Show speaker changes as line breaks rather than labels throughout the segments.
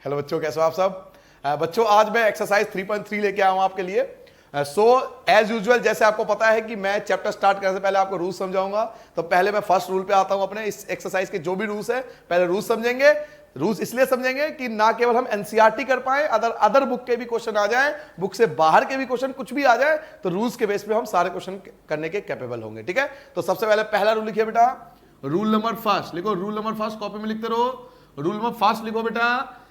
Hello बच्चों, कैसे हो आप सब? बच्चों आज मैं एक्सरसाइज 3.3 लेके आया हूं आपके लिए। सो एज यूजुअल, जैसे आपको पता है कि मैं चैप्टर स्टार्ट करने से पहले आपको रूल समझाऊंगा, तो पहले मैं फर्स्ट रूल पे आता हूं। अपने इस एक्सरसाइज के जो भी रूल्स है पहले रूल्स समझेंगे। रूल्स इसलिए समझेंगे कि ना केवल हम एनसीईआरटी कर पाए, अदर बुक के भी क्वेश्चन आ जाए, बुक से बाहर के भी क्वेश्चन कुछ भी आ जाए, तो रूल्स के बेस पे हम सारे क्वेश्चन करने के कैपेबल होंगे। ठीक है, तो सबसे पहले पहला रूल लिखिए बेटा, रूल नंबर फर्स्ट लिखो। रूल नंबर फर्स्ट कॉपी में लिखते रहो। रूल नंबर फर्स्ट लिखो बेटा,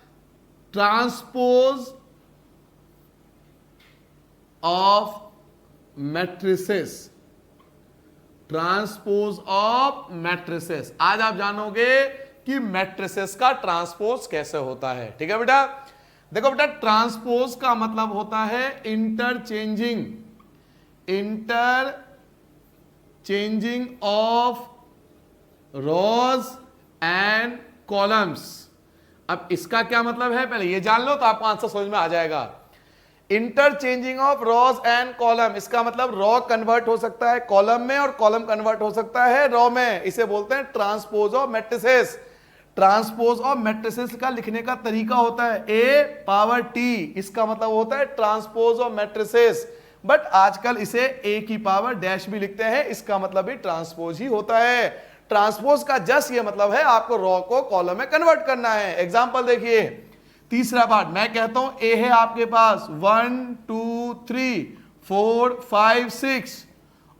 transpose of matrices. Transpose of matrices. आज आप जानोगे कि मैट्रिसेस का ट्रांसपोज कैसे होता है। ठीक है बेटा, देखो बेटा, ट्रांसपोज का मतलब होता है interchanging of rows and columns. अब इसका क्या मतलब है, पहले ये जान लो तो आपको आंसर समझ में आ जाएगा। Interchanging of rows and column, इसका मतलब रॉ कन्वर्ट हो सकता है कॉलम में और कॉलम कन्वर्ट हो सकता है रॉ में। इसे बोलते हैं transpose of matrices. Transpose of matrices का लिखने का तरीका होता है ए पावर टी, इसका मतलब होता है ट्रांसपोज ऑफ मैट्रिसेस। बट आजकल इसे ए की पावर डैश भी लिखते हैं, इसका मतलब भी ट्रांसपोज ही होता है। ट्रांसपोज का जस्ट ये मतलब है आपको रॉ को कॉलम में कन्वर्ट करना है। एग्जांपल देखिए, तीसरा पार्ट मैं कहता हूं ए है आपके पास 1 2 3 4 5 6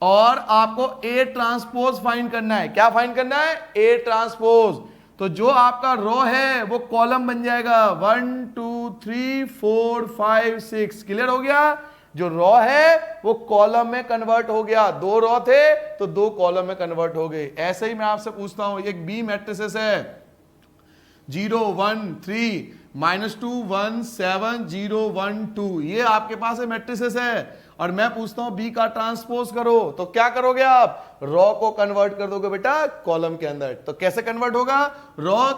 और आपको ए ट्रांसपोज फाइंड करना है। क्या फाइंड करना है? A transpose. तो जो आपका रॉ है वो कॉलम बन जाएगा 1 2 3 4 5 6। क्लियर हो गया? जो रॉ है वो कॉलम में कन्वर्ट हो गया। दो रॉ थे तो दो कॉलम में कन्वर्ट हो गए। ऐसे ही मैं आपसे पूछता हूं, एक बी मैट्रिसेस है 0 1 3 -2 1 7 0 1 2, ये आपके पास है मैट्रिसेस है, और मैं पूछता हूं बी का ट्रांसपोज करो, तो क्या करोगे आप? रॉ को कन्वर्ट कर दोगे बेटा कॉलम के अंदर। तो कैसे कन्वर्ट होगा? रॉ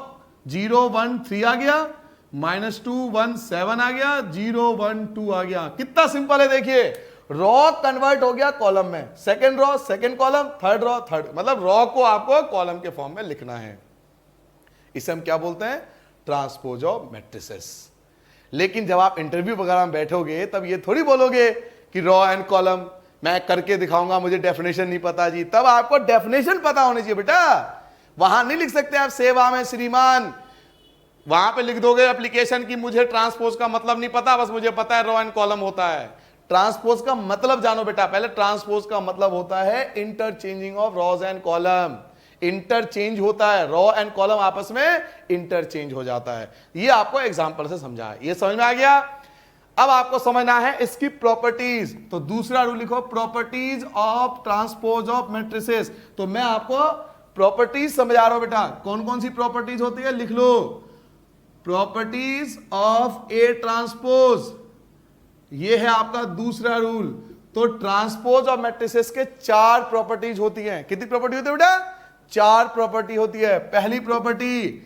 0 1 3 आ गया, -2 1 7 आ गया, 0 1 2 आ गया। कितना सिंपल है देखिए, रॉ कन्वर्ट हो गया कॉलम में, second raw second column, third raw third, मतलब रॉ को आपको कॉलम के फॉर्म में लिखना है। इसे हम क्या बोलते हैं? Transpose of matrices. लेकिन जब आप इंटरव्यू वगैरह में बैठोगे तब ये थोड़ी बोलोगे कि रॉ एंड कॉलम मैं करके दिखाऊंगा, मुझे डेफिनेशन नहीं पता जी। तब आपको डेफिनेशन पता होनी चाहिए बेटा। वहां नहीं लिख सकते आप सेवा में श्रीमान, वहां पे लिख दोगे एप्लीकेशन की मुझे ट्रांसपोज का मतलब नहीं पता, बस मुझे पता है रॉ एंड कॉलम होता है। ट्रांसपोज का मतलब जानो बेटा पहले। ट्रांसपोज का मतलब होता है interchanging of rows and column. Interchange होता है, रॉ एंड कॉलम आपस में इंटरचेंज हो जाता है। ये आपको एग्जांपल से समझा है, ये समझ में आ गया। अब आपको समझना है इसकी प्रॉपर्टीज। तो दूसरा रूल लिखो, properties of transpose of matrices. तो मैं आपको प्रॉपर्टीज समझा रहा हूं बेटा, कौन कौन सी प्रॉपर्टीज होती है लिख लो। प्रॉपर्टीज ऑफ ए ट्रांसपोज, ये है आपका दूसरा रूल। तो ट्रांसपोज ऑफ मैट्रिसेस के 4 प्रॉपर्टीज होती हैं। कितनी प्रॉपर्टी होती है बेटा? 4 प्रॉपर्टी होती है। पहली प्रॉपर्टी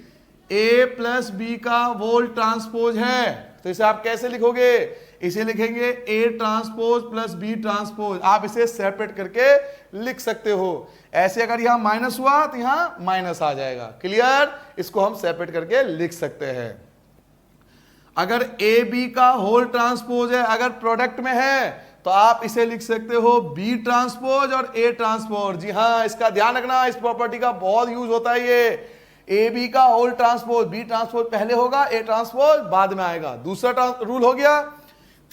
ए प्लस बी का होल ट्रांसपोज है, तो इसे आप कैसे लिखोगे? इसे लिखेंगे A transpose plus B transpose. आप इसे सेपरेट करके लिख सकते हो। ऐसे अगर यहां माइनस हुआ तो यहां माइनस आ जाएगा। क्लियर? इसको हम सेपरेट करके लिख सकते हैं। अगर ए बी का होल ट्रांसपोज है, अगर प्रोडक्ट में है, तो आप इसे लिख सकते हो बी ट्रांसपोज और ए ट्रांसपोज। जी हाँ, इसका ध्यान रखना, इस प्रॉपर्टी का बहुत यूज होता है। ये ए बी का होल ट्रांसपोज, बी ट्रांसपोज पहले होगा, ए ट्रांसपोज बाद में आएगा। दूसरा रूल हो गया।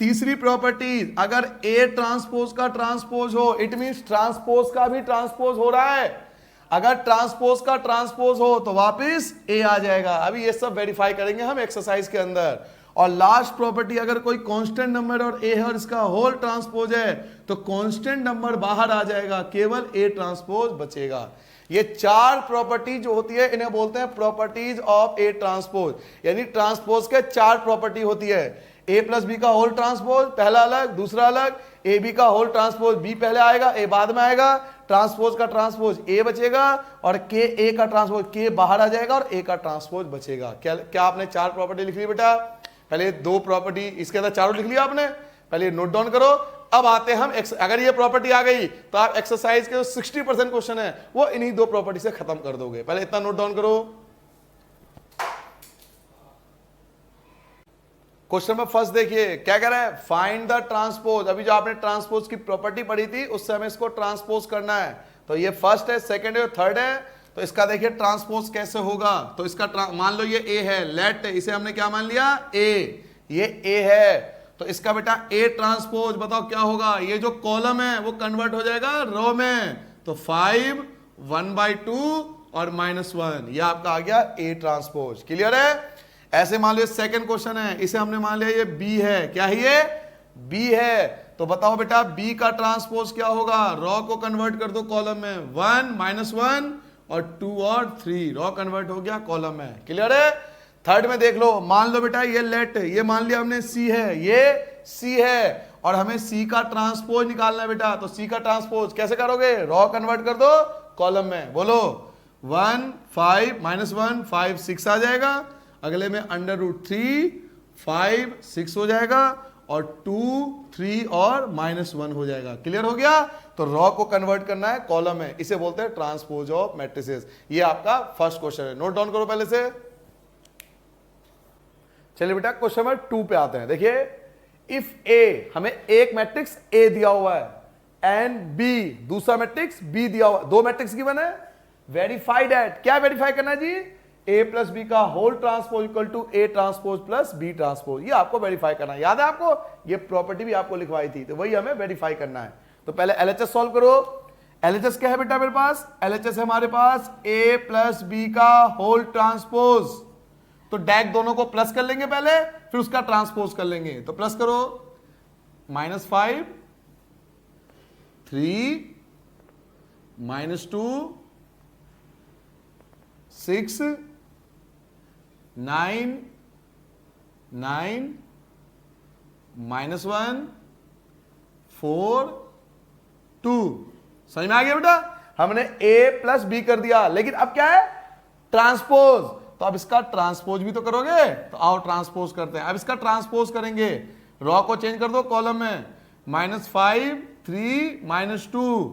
तीसरी प्रॉपर्टी, अगर ए ट्रांसपोज का ट्रांसपोज हो, इट मींस ट्रांसपोज का भी ट्रांसपोज हो रहा है। अगर ट्रांसपोज का ट्रांसपोज हो तो वापस ए आ जाएगा। अभी ये सब वेरीफाई करेंगे हम एक्सरसाइज के अंदर। और लास्ट प्रॉपर्टी, अगर कोई कांस्टेंट नंबर और ए है और इसका होल ट्रांसपोज है, तो कांस्टेंट नंबर बाहर आ जाएगा, केवल ए ट्रांसपोज बचेगा। ये 4 प्रॉपर्टी जो होती है इन्हें बोलते हैं प्रॉपर्टीज ऑफ ए ट्रांसपोज। यानी ट्रांसपोज के 4 प्रॉपर्टी होती है। ए प्लस बी का होल ट्रांसपोज पहला अलग, दूसरा अलग। ए बी का होल ट्रांसपोज, बी पहले आएगा, ए बाद में आएगा। ट्रांसपोज का ट्रांसपोज ए बचेगा और के ए का ट्रांसपोज के बाहर आ जाएगा और ए का ट्रांसपोज बचेगा। क्या आपने 4 प्रॉपर्टी लिख ली बेटा? पहले 2 प्रॉपर्टी, इसके अंदर चारों लिख लिया आपने, पहले नोट डाउन करो। अब आते हैं हम अगर ये प्रॉपर्टी आ गई तो आप एक्सरसाइज के जो 60% क्वेश्चन है वो इन्हीं 2 प्रॉपर्टी से खत्म कर दोगे। पहले इतना नोट डाउन करो। क्वेश्चन नंबर फर्स्ट देखिए क्या कह रहा है, फाइंड द ट्रांसपोज। अभी जो आपने ट्रांसपोज की प्रॉपर्टी पढ़ी थी उससे हमें इसको ट्रांसपोज करना है। तो ये फर्स्ट है, सेकंड है, थर्ड है। तो इसका देखिए ट्रांसपोज कैसे होगा। तो इसका मान लो ये ए है, लेट इसे हमने क्या मान लिया, ए, ये ए है। तो इसका बेटा ए ट्रांसपोज बताओ क्या होगा, ये जो कॉलम है वो कन्वर्ट हो जाएगा रो में। तो 5 1/2 और -1, ये आपका आ गया ए ट्रांसपोज। क्लियर है। ऐसे मान लो सेकंड क्वेश्चन है, इसे हमने मान लिया ये बी है। क्या है ये, बी है। तो बताओ बेटा बी का ट्रांसपोज क्या होगा, रॉ को कन्वर्ट कर दो कॉलम में, 1 -1 और 2 और 3, रॉ कन्वर्ट हो गया कॉलम में। क्लियर है। थर्ड में देख लो, मान लो बेटा ये लेट, ये मान लिया हमने सी है, ये सी है और हमें सी का ट्रांसपोज निकालना है बेटा। तो सी का ट्रांसपोज कैसे करोगे, रॉ कन्वर्ट कर दो कॉलम में। बोलो 1 5 -1 5 6 आ जाएगा, अगले में √3 5 6 हो जाएगा और 2 3 और -1 हो जाएगा। क्लियर हो गया। तो रॉ को कन्वर्ट करना है कॉलम में, इसे बोलते हैं ट्रांसपोज ऑफ मैट्रिसेस। ये आपका फर्स्ट क्वेश्चन है, नोट डाउन करो पहले से। चलिए बेटा क्वेश्चन नंबर 2 पे आते हैं। देखिए इफ ए, हमें एक मैट्रिक्स ए दिया हुआ है एंड बी, दूसरा मैट्रिक्स बी दिया हुआ है, दो मैट्रिक्स गिवन है, वेरीफाइड एट, क्या वेरीफाई करना है जी, ए प्लस बी का whole transpose equal to A transpose plus B transpose. ये आपको वेरीफाई करना है, याद है आपको, ये प्रॉपर्टी भी आपको लिखवाई थी, तो वही हमें वेरीफाई करना है। तो पहले एलएचएस सॉल्व करो। एलएचएस क्या है बेटा मेरे पास, एलएचएस है हमारे पास ए प्लस बी का होल ट्रांसपोज। तो डैक दोनों को प्लस कर लेंगे पहले, फिर उसका ट्रांसपोज कर लेंगे। तो प्लस करो, -5 3 -2 6 9 9 -1 4 2। समझ में आ गया बेटा, हमने a प्लस बी कर दिया, लेकिन अब क्या है, ट्रांसपोज। तो अब इसका ट्रांसपोज भी तो करोगे, तो आओ ट्रांसपोज करते हैं। अब इसका ट्रांसपोज करेंगे, रॉ को चेंज कर दो कॉलम में, -5 3 -2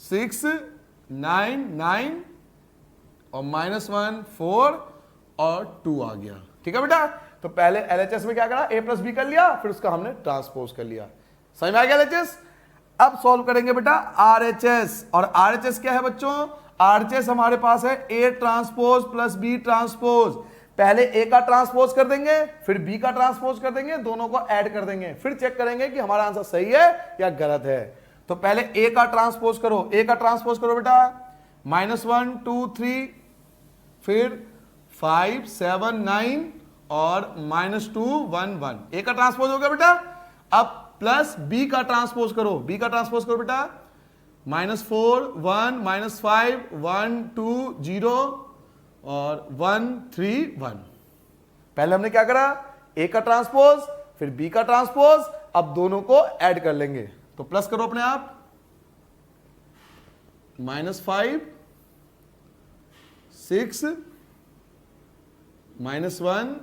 6 9 9 और -1 4 और 2 आ गया। ठीक है बेटा। तो पहले एलएचएस में क्या करा, a प्लस बी कर लिया, फिर उसका हमने ट्रांसपोज कर लिया। समझ में आ गया एलएचएस। अब सॉल्व करेंगे बेटा आरएचएस। और आरएचएस क्या है बच्चों, आरएचएस हमारे पास है A transpose plus B transpose. पहले ए का ट्रांसपोज कर देंगे, फिर बी का ट्रांसपोज कर देंगे, दोनों को ऐड कर देंगे, फिर चेक करेंगे कि हमारा आंसर सही है या गलत है। तो पहले ए का ट्रांसपोज करो, ए का ट्रांसपोज करो बेटा, -1 2 3 फिर 5 7 9 और -2 1 1। ए का ट्रांसपोज हो गया बेटा। अब प्लस बी का ट्रांसपोज करो, बी का ट्रांसपोज करो बेटा, -4 1 -5 1 2 0 और 1 3 1। पहले हमने क्या करा, ए का ट्रांसपोज फिर बी का ट्रांसपोज, अब दोनों को ऐड कर लेंगे। तो प्लस करो अपने आप, -5 6 -1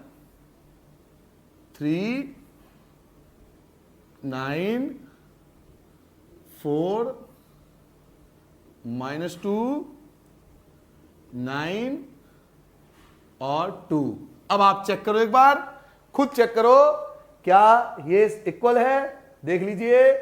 3 9 4 -2 9 और 2। अब आप चेक करो, एक बार खुद चेक करो क्या ये इक्वल है। देख लीजिए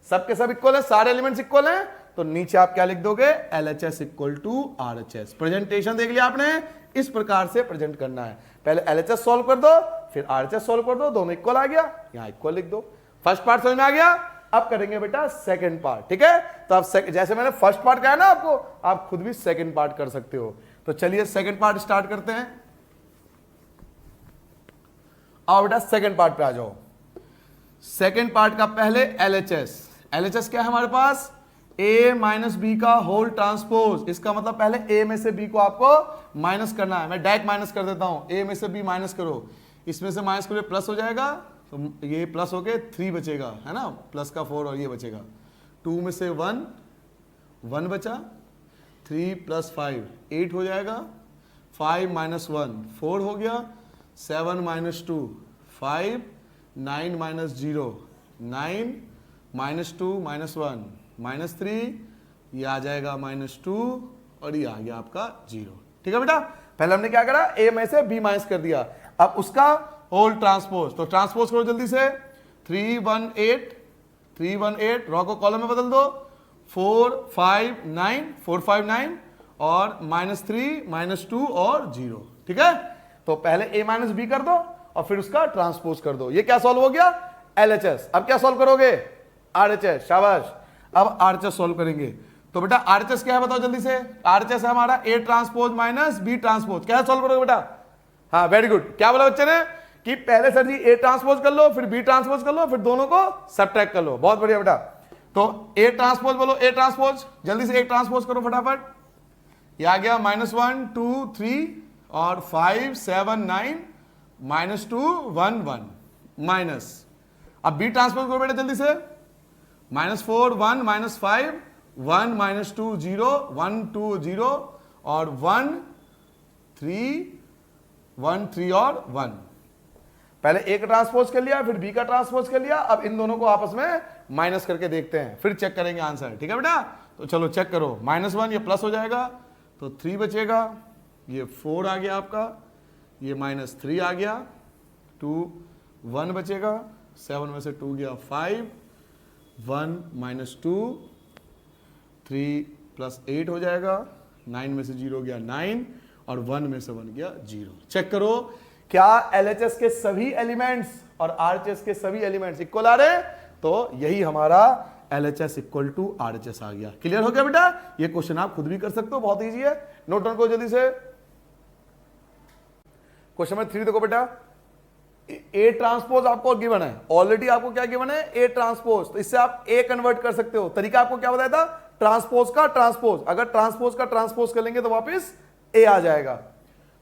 सबके सब इक्वल है, सारे एलिमेंट्स इक्वल हैं। तो नीचे आप क्या लिख दोगे, LHS equal to RHS। Presentation देख लिया आपने, इस प्रकार से प्रेजेंट करना है। पहले LHS सॉल्व कर दो, फिर RHS सॉल्व कर दो, दोनों इक्वल आ गया, यहां इक्वल लिख दो। फर्स्ट पार्ट समझ में आ गया। अब करेंगे बेटा सेकंड पार्ट। ठीक है, तो आप जैसे मैंने फर्स्ट पार्ट कहा ना आपको, आप खुद भी सेकंड पार्ट कर सकते हो। तो चलिए सेकंड पार्ट स्टार्ट करते हैं। आओ बेटा सेकंड पार्ट पे आ जाओ। सेकंड पार्ट का पहले LHS क्या है हमारे पास, a माइनस बी का होल ट्रांसपोज। इसका मतलब पहले a में से b को आपको माइनस करना है। मैं डायरेक्ट माइनस कर देता हूं, a में से b माइनस करो, इसमें से माइनस करो प्लस हो जाएगा, तो ये प्लस होके 3 बचेगा, है ना, प्लस का 4 और ये बचेगा। 2 में से 1 बचा, 3 + 5 8 हो जाएगा, 5 - 1 4 हो गया, 7 - 2 5, 9 - 0 9, -2 -1 -3, ये आ जाएगा -2 और ये आ गया आपका 0। ठीक है बेटा, पहले हमने क्या करा, a में से b माइनस कर दिया। अब उसका होल ट्रांसपोज। तो ट्रांसपोज करो जल्दी से, 318 रॉ को कॉलम में बदल दो, 459 और -3 -2 और 0। ठीक है, तो पहले a माइनस बी कर दो और फिर उसका ट्रांसपोज कर दो। ये क्या सॉल्व हो गया, LHS। अब क्या सॉल्व करोगे, RHS। शाबाश, अब RHS सॉल्व करेंगे। तो बेटा RHS क्या है बताओ जल्दी से। RHS है हमारा A transpose minus B transpose. क्या सॉल्व करोगे बेटा, हाँ वेरी गुड। क्या बोला बच्चे ने कि पहले सर जी A ट्रांसपोज कर लो, फिर B ट्रांसपोज कर लो, फिर दोनों को सब्ट्रैक्ट कर लो। बहुत बढ़िया बेटा। तो A ट्रांसपोज बोलो, A ट्रांसपोज जल्दी से A ट्रांसपोज करो फटाफट। ये आ गया -1 2 3 और 5 7 9 -2 1 1 माइनस। अब B ट्रांसपोज करो बेटा जल्दी से, -4 1 -5 1 -2 0 1 2 0 और 1 3 और 1। पहले A का ट्रांसपोज कर लिया, फिर B का ट्रांसपोज कर लिया। अब इन दोनों को आपस में माइनस करके देखते हैं, फिर चेक करेंगे आंसर। ठीक है बेटा, तो चलो चेक करो। -1 ये प्लस हो जाएगा तो 3 बचेगा, ये 4 आ गया आपका, ये -3 आ गया, 2 1 बचेगा, 7 में से 2 गया 5, 1 -2 3 + 8 हो जाएगा, 9 में से 0 गया 9 और 1 में से 1 गया 0। चेक करो क्या LHS के सभी एलिमेंट्स और RHS के सभी एलिमेंट्स इक्वल आ रहे हैं। तो यही हमारा LHS = RHS आ गया। क्लियर हो गया बेटा, ये क्वेश्चन आप खुद भी कर सकते हो, बहुत इजी है। नोट डाउन करो जल्दी से। क्वेश्चन नंबर 3 देखो बेटा, A ट्रांसपोज आपको गिवन है, ऑलरेडी आपको क्या गिवन है, A ट्रांसपोज। तो इससे आप A कन्वर्ट कर सकते हो। तरीका आपको क्या बताया था, ट्रांसपोज का ट्रांसपोज। अगर ट्रांसपोज का ट्रांसपोज कर लेंगे तो वापस A आ जाएगा।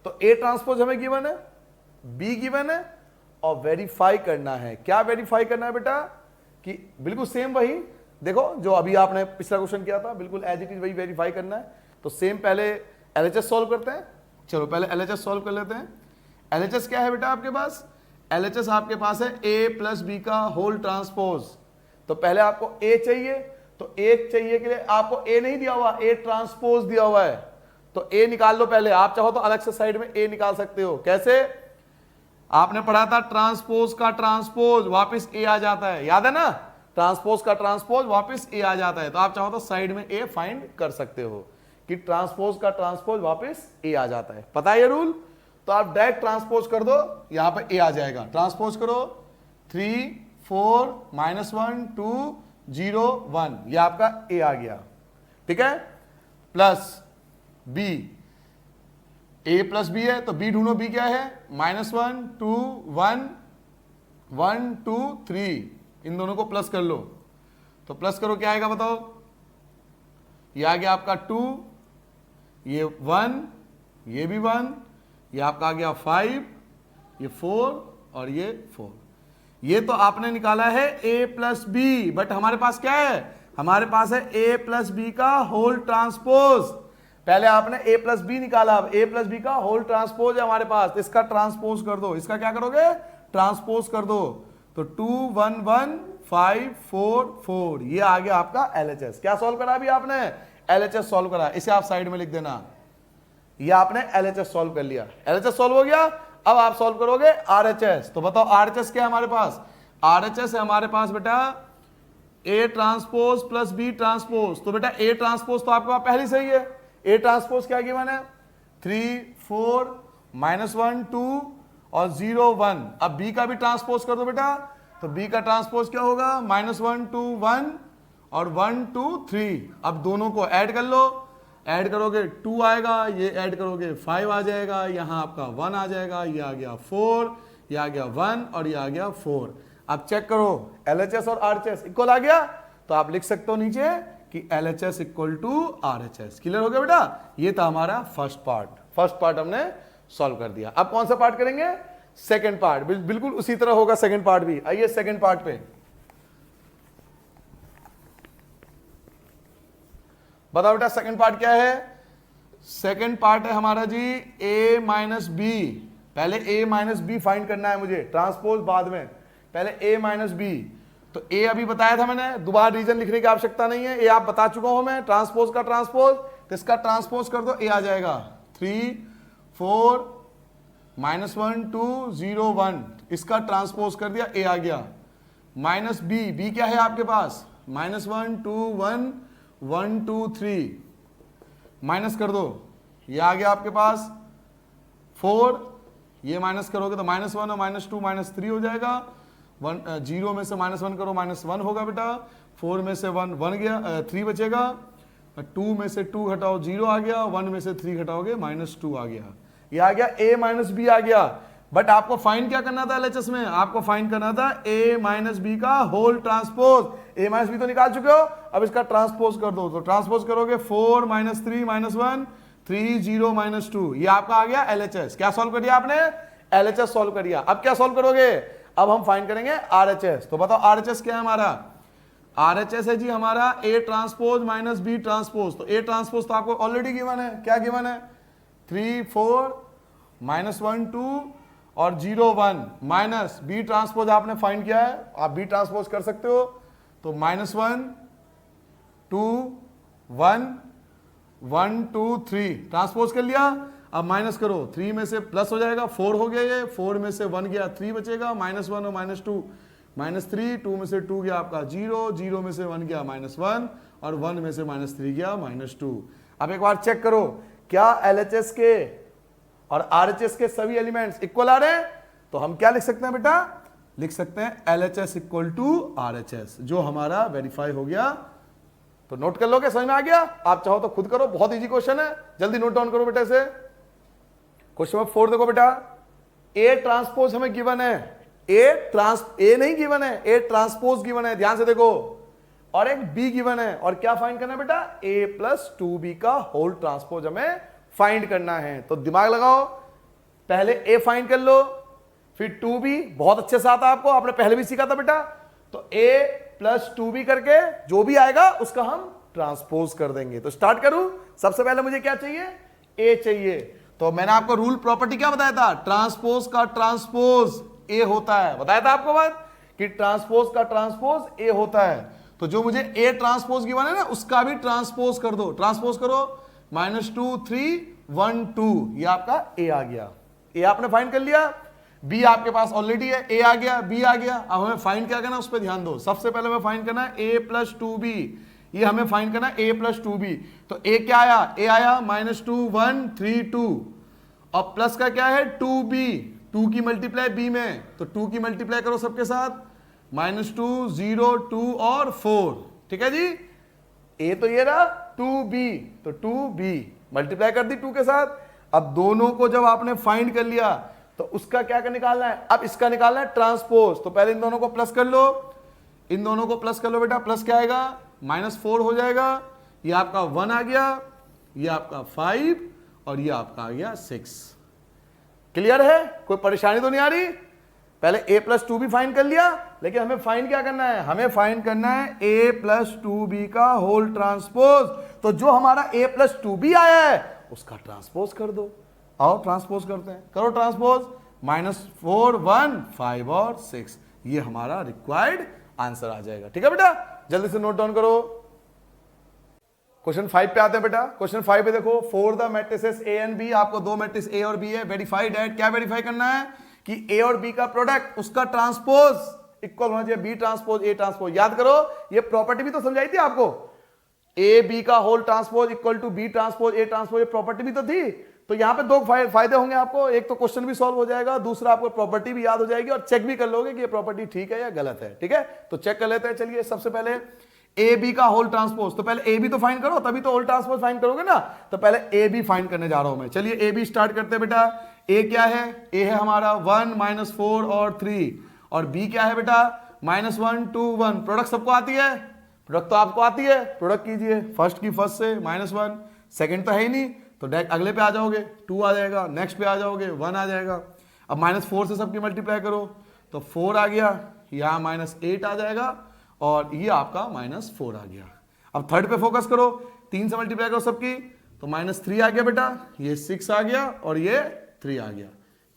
तो A ट्रांसपोज हमें गिवन है, B गिवन है और वेरीफाई करना है। क्या वेरीफाई करना है बेटा, कि बिल्कुल सेम वही देखो जो अभी आपने पिछला क्वेश्चन किया था, बिल्कुल एज इट इज वही वेरीफाई करना है। तो सेम पहले LHS सॉल्व करते हैं। चलो पहले LHS सॉल्व कर लेते हैं। LHS क्या है बेटा आपके पास, LHS आपके पास है A + B का होल ट्रांसपोज। तो पहले आपको A चाहिए, तो A चाहिए के लिए आपको A नहीं दिया हुआ, A ट्रांसपोज दिया हुआ है। तो A निकाल लो पहले, आप चाहो तो अलग से साइड में A निकाल सकते हो। कैसे, आपने पढ़ा था ट्रांसपोज का ट्रांसपोज वापस A आ जाता है, याद है ना, ट्रांसपोज का ट्रांसपोज वापस A आ जाता है। तो आप चाहो तो साइड में A फाइंड कर सकते हो कि ट्रांसपोज का ट्रांसपोज वापस A आ जाता है। पता है ये रूल, तो आप डायरेक्ट ट्रांसपोज कर दो, यहां पर A आ जाएगा। ट्रांसपोज करो, 3 4 -1 2 0 1, ये आपका A आ गया। ठीक है, प्लस B, A + B है तो B ढूंढो, B क्या है, -1 2 1 1 2 3, इन दोनों को प्लस कर लो। तो प्लस करो क्या आएगा बताओ, ये आ गया आपका 2, ये 1, ये भी 1, ये आपका आ गया 5, ये 4 और ये 4। ये तो आपने निकाला है A + B, बट हमारे पास क्या है, हमारे पास है A + B का होल ट्रांसपोज। पहले आपने A + B निकाला, अब A + B का होल ट्रांसपोज है हमारे पास, इसका ट्रांसपोज कर दो। इसका क्या करोगे, ट्रांसपोज कर दो। तो 2 1 1 5 4 4, ये आ गया आपका LHS। क्या सॉल्व करा अभी आपने, LHS सॉल्व करा। इसे आप साइड में लिख देना, ये आपने LHS सॉल्व कर लिया। LHS सॉल्व हो गया, अब आप सॉल्व करोगे RHS। तो बताओ RHS क्या है हमारे पास, RHS है हमारे पास बेटा A ट्रांसपोज + B ट्रांसपोज। तो बेटा A ट्रांसपोज तो आपके पास पहले से ही है। A ट्रांसपोज क्या गिवन है, 3 4 -1 2 और 0 1। अब B का भी ट्रांसपोज कर दो बेटा, तो B का ट्रांसपोज क्या होगा, -1 2 1 और 1 2 3। अब दोनों को ऐड कर लो, ऐड करोगे 2 आएगा, ये ऐड करोगे 5 आ जाएगा, यहाँ आपका 1 आ जाएगा, ये आ गया 4, ये आ गया 1 और ये आ गया 4। अब चेक करो LHS और RHS इक्वल आ गया, तो आप लिख सकते हो नीचे कि LHS = RHS। क्लियर हो गया बेटा, ये था हमारा फर्स्ट पार्ट हमने सॉल्व कर दिया। अब कौन सा पार्ट करेंगे, सेकंड पार्ट। बिल्कुल उसी तरह होगा सेकंड पार्ट भी। आइए सेकंड पार्ट पे बताओ बेटा, सेकंड पार्ट क्या है। सेकंड पार्ट है हमारा जी A - B। पहले A - B फाइंड करना है मुझे, ट्रांसपोज बाद में, पहले A - B। तो A अभी बताया था मैंने, दोबारा रीजन लिखने की आवश्यकता नहीं है, A आप बता चुका हूं मैं, ट्रांसपोज का ट्रांसपोज। तो इसका ट्रांसपोज कर दो, A आ जाएगा 3 4 -1 2 0 1, इसका ट्रांसपोज कर दिया, ए आ गया। माइनस बी, बी क्या है आपके पास, -1 2 1 1 2 3, माइनस कर दो, ये आ गया आपके पास 4, ये माइनस करोगे तो -1 और -2 -3 हो जाएगा। 0 में से -1 करो, -1 होगा बेटा। 4 में से 1 गया, 3 बचेगा। 2 में से 2 घटाओ, 0 आ गया। 1 में से 3 घटाओगे, -2 आ गया। ये आ गया a माइनस बी आ गया। बट आपको फाइंड क्या करना था एलएचएस में, आपको फाइंड करना था a माइनस बी का whole transpose. a minus B तो निकाल चुके हो, अब इसका ट्रांसपोज कर दो। तो ट्रांसपोज करोगे 4 -3 -1 3 0 -2, ये आपका आ गया एलएचएस। क्या सॉल्व कर दिया आपने, एलएचएस सॉल्व कर दिया। अब क्या सॉल्व करोगे, अब हम फाइंड करेंगे आरएचएस। तो बताओ आरएचएस क्या है हमारा, आरएचएस है जी हमारा A transpose minus B transpose. तो ए ट्रांसपोज तो आपको ऑलरेडी गिवन है, क्या गिवन है, 3 4 -1 2 और 0 1 माइनस बी ट्रांसपोज आपने फाइंड किया है, आप बी ट्रांसपोज कर सकते हो। तो -1 2 1 1 2 3 ट्रांसपोज कर लिया। अब माइनस करो, 3 में से प्लस हो जाएगा, 4 हो गया, ये 4 में से 1 गया, 3 बचेगा। -1 और -2 -3, 2 में से 2 गया आपका 0, 0 में से 1 गया -1 और 1 में से -3 गया -2। अब एक बार चेक करो क्या एलएचएस के और आरएचएस के सभी एलिमेंट्स इक्वल आ रहे हैं। तो हम क्या लिख सकते हैं बेटा, लिख सकते हैं एलएचएस इक्वल टू आरएचएस, जो हमारा वेरीफाई हो गया। तो नोट कर लोगे, समझ में आ गया। आप चाहो तो खुद करो, बहुत इजी क्वेश्चन है, जल्दी नोट डाउन करो बेटा इसे। क्वेश्चन नंबर 4 देखो बेटा, ए ट्रांसपोज हमें गिवन है, ए नहीं गिवन है, ए ट्रांसपोज गिवन है, ध्यान से देखो, और एक बी गिवन है। और क्या फाइंड करना है बेटा, a प्लस 2b का होल ट्रांसपोज हमें फाइंड करना है। तो दिमाग लगाओ, पहले a फाइंड कर लो, फिर 2b, बहुत अच्छे से आता आपको, आपने पहले भी सीखा था बेटा। तो a प्लस 2b करके जो भी आएगा उसका हम ट्रांसपोज कर देंगे। तो स्टार्ट करूं, सबसे पहले मुझे क्या चाहिए, a चाहिए। तो मैंने आपको रूल प्रॉपर्टी क्या बताया था, ट्रांसपोज का ट्रांसपोज ए होता है, बताया था आपको बात कि ट्रांसपोज का ट्रांसपोज ए होता है। तो जो मुझे ए ट्रांसपोज गिवन है ना, उसका भी ट्रांसपोज कर दो, ट्रांसपोज करो, -2 3 1 2, ये आपका ए आ गया। ए आपने फाइंड कर लिया, बी आपके पास ऑलरेडी है, ए आ गया, बी आ गया। अब हमें फाइंड क्या करना है, उस पर ध्यान दो। सबसे पहले हमें फाइंड करना है ए प्लस 2b, ये हमें फाइंड करना है ए प्लस 2b। तो ए क्या आया, ए आया -2 1 3 2, और प्लस का क्या है 2b, 2 की मल्टीप्लाई बी में, तो 2 की मल्टीप्लाई करो सबके साथ, -2 0 2 और 4, ठीक है जी। ए तो ये रहा 2b, तो 2b मल्टीप्लाई कर दी 2 के साथ। अब दोनों को जब आपने फाइंड कर लिया तो उसका क्या कर निकालना है, अब इसका निकालना है ट्रांसपोज। तो पहले इन दोनों को प्लस कर लो, इन दोनों को प्लस कर लो बेटा, प्लस क्या आएगा, -4 हो जाएगा, ये आपका 1 आ गया, ये आपका 5 और ये आपका आ गया 6। क्लियर है, कोई परेशानी तो नहीं आ रही। पहले a प्लस 2b फाइंड कर लिया, लेकिन हमें फाइंड क्या करना है, हमें फाइंड करना है a प्लस 2b का होल ट्रांसपोज। तो जो हमारा a प्लस 2b आया है उसका ट्रांसपोज कर दो। आओ ट्रांसपोज करते हैं, करो ट्रांसपोज, -4 1 5 और 6, ये हमारा रिक्वायर्ड आंसर आ जाएगा। ठीक है बेटा, जल्दी से नोट डाउन करो। क्वेश्चन 5 पे आते हैं बेटा। क्वेश्चन 5 पे देखो, for the matrices A and B, आपको दो मैट्रिक्स ए और बी है, वेरीफाई दैट, क्या वेरीफाई करना है कि ए और बी का प्रोडक्ट, उसका ट्रांसपोज इक्वल होना चाहिए बी ट्रांसपोज ए ट्रांसपोज। याद करो, ये प्रॉपर्टी भी तो समझाई थी आपको, ए बी का whole transpose equal to B transpose A transpose, ये प्रॉपर्टी भी तो थी। तो यहां पे दो फायदे होंगे आपको, एक तो क्वेश्चन भी सॉल्व हो जाएगा, दूसरा आपको प्रॉपर्टी भी याद हो जाएगी और चेक भी कर लोगे कि ये प्रॉपर्टी ठीक है या गलत है। ठीक है, तो चेक कर लेते हैं। चलिए, सबसे पहले ए बी का होल ट्रांसपोज, तो पहले ए बी तो फाइंड करो, तभी तो होल ट्रांसपोज फाइंड करोगे ना। तो पहले ए बी फाइंड करने जा रहा हूं मैं। चलिए ए बी स्टार्ट करते हैं बेटा। ए क्या है, ए है हमारा 1 -4 और 3, और बी क्या है बेटा -1 2 1। प्रोडक्ट सबको आती है, प्रोडक्ट तो आपको आती है, प्रोडक्ट कीजिए फर्स्ट की फर्स्ट से, -1, सेकंड तो है ही नहीं, तो डायरेक्ट अगले पे आ जाओगे, 2 आ जाएगा, नेक्स्ट पे आ जाओगे 1 आ जाएगा। अब -4 से सबकी मल्टीप्लाई करो तो 4 आ गया, यहाँ -8 आ जाएगा और ये आपका -4 आ गया। अब थर्ड पे फोकस करो, 3 से मल्टीप्लाई करो सबकी, तो -3 आ गया बेटा, ये 6 आ गया और ये 3 आ गया।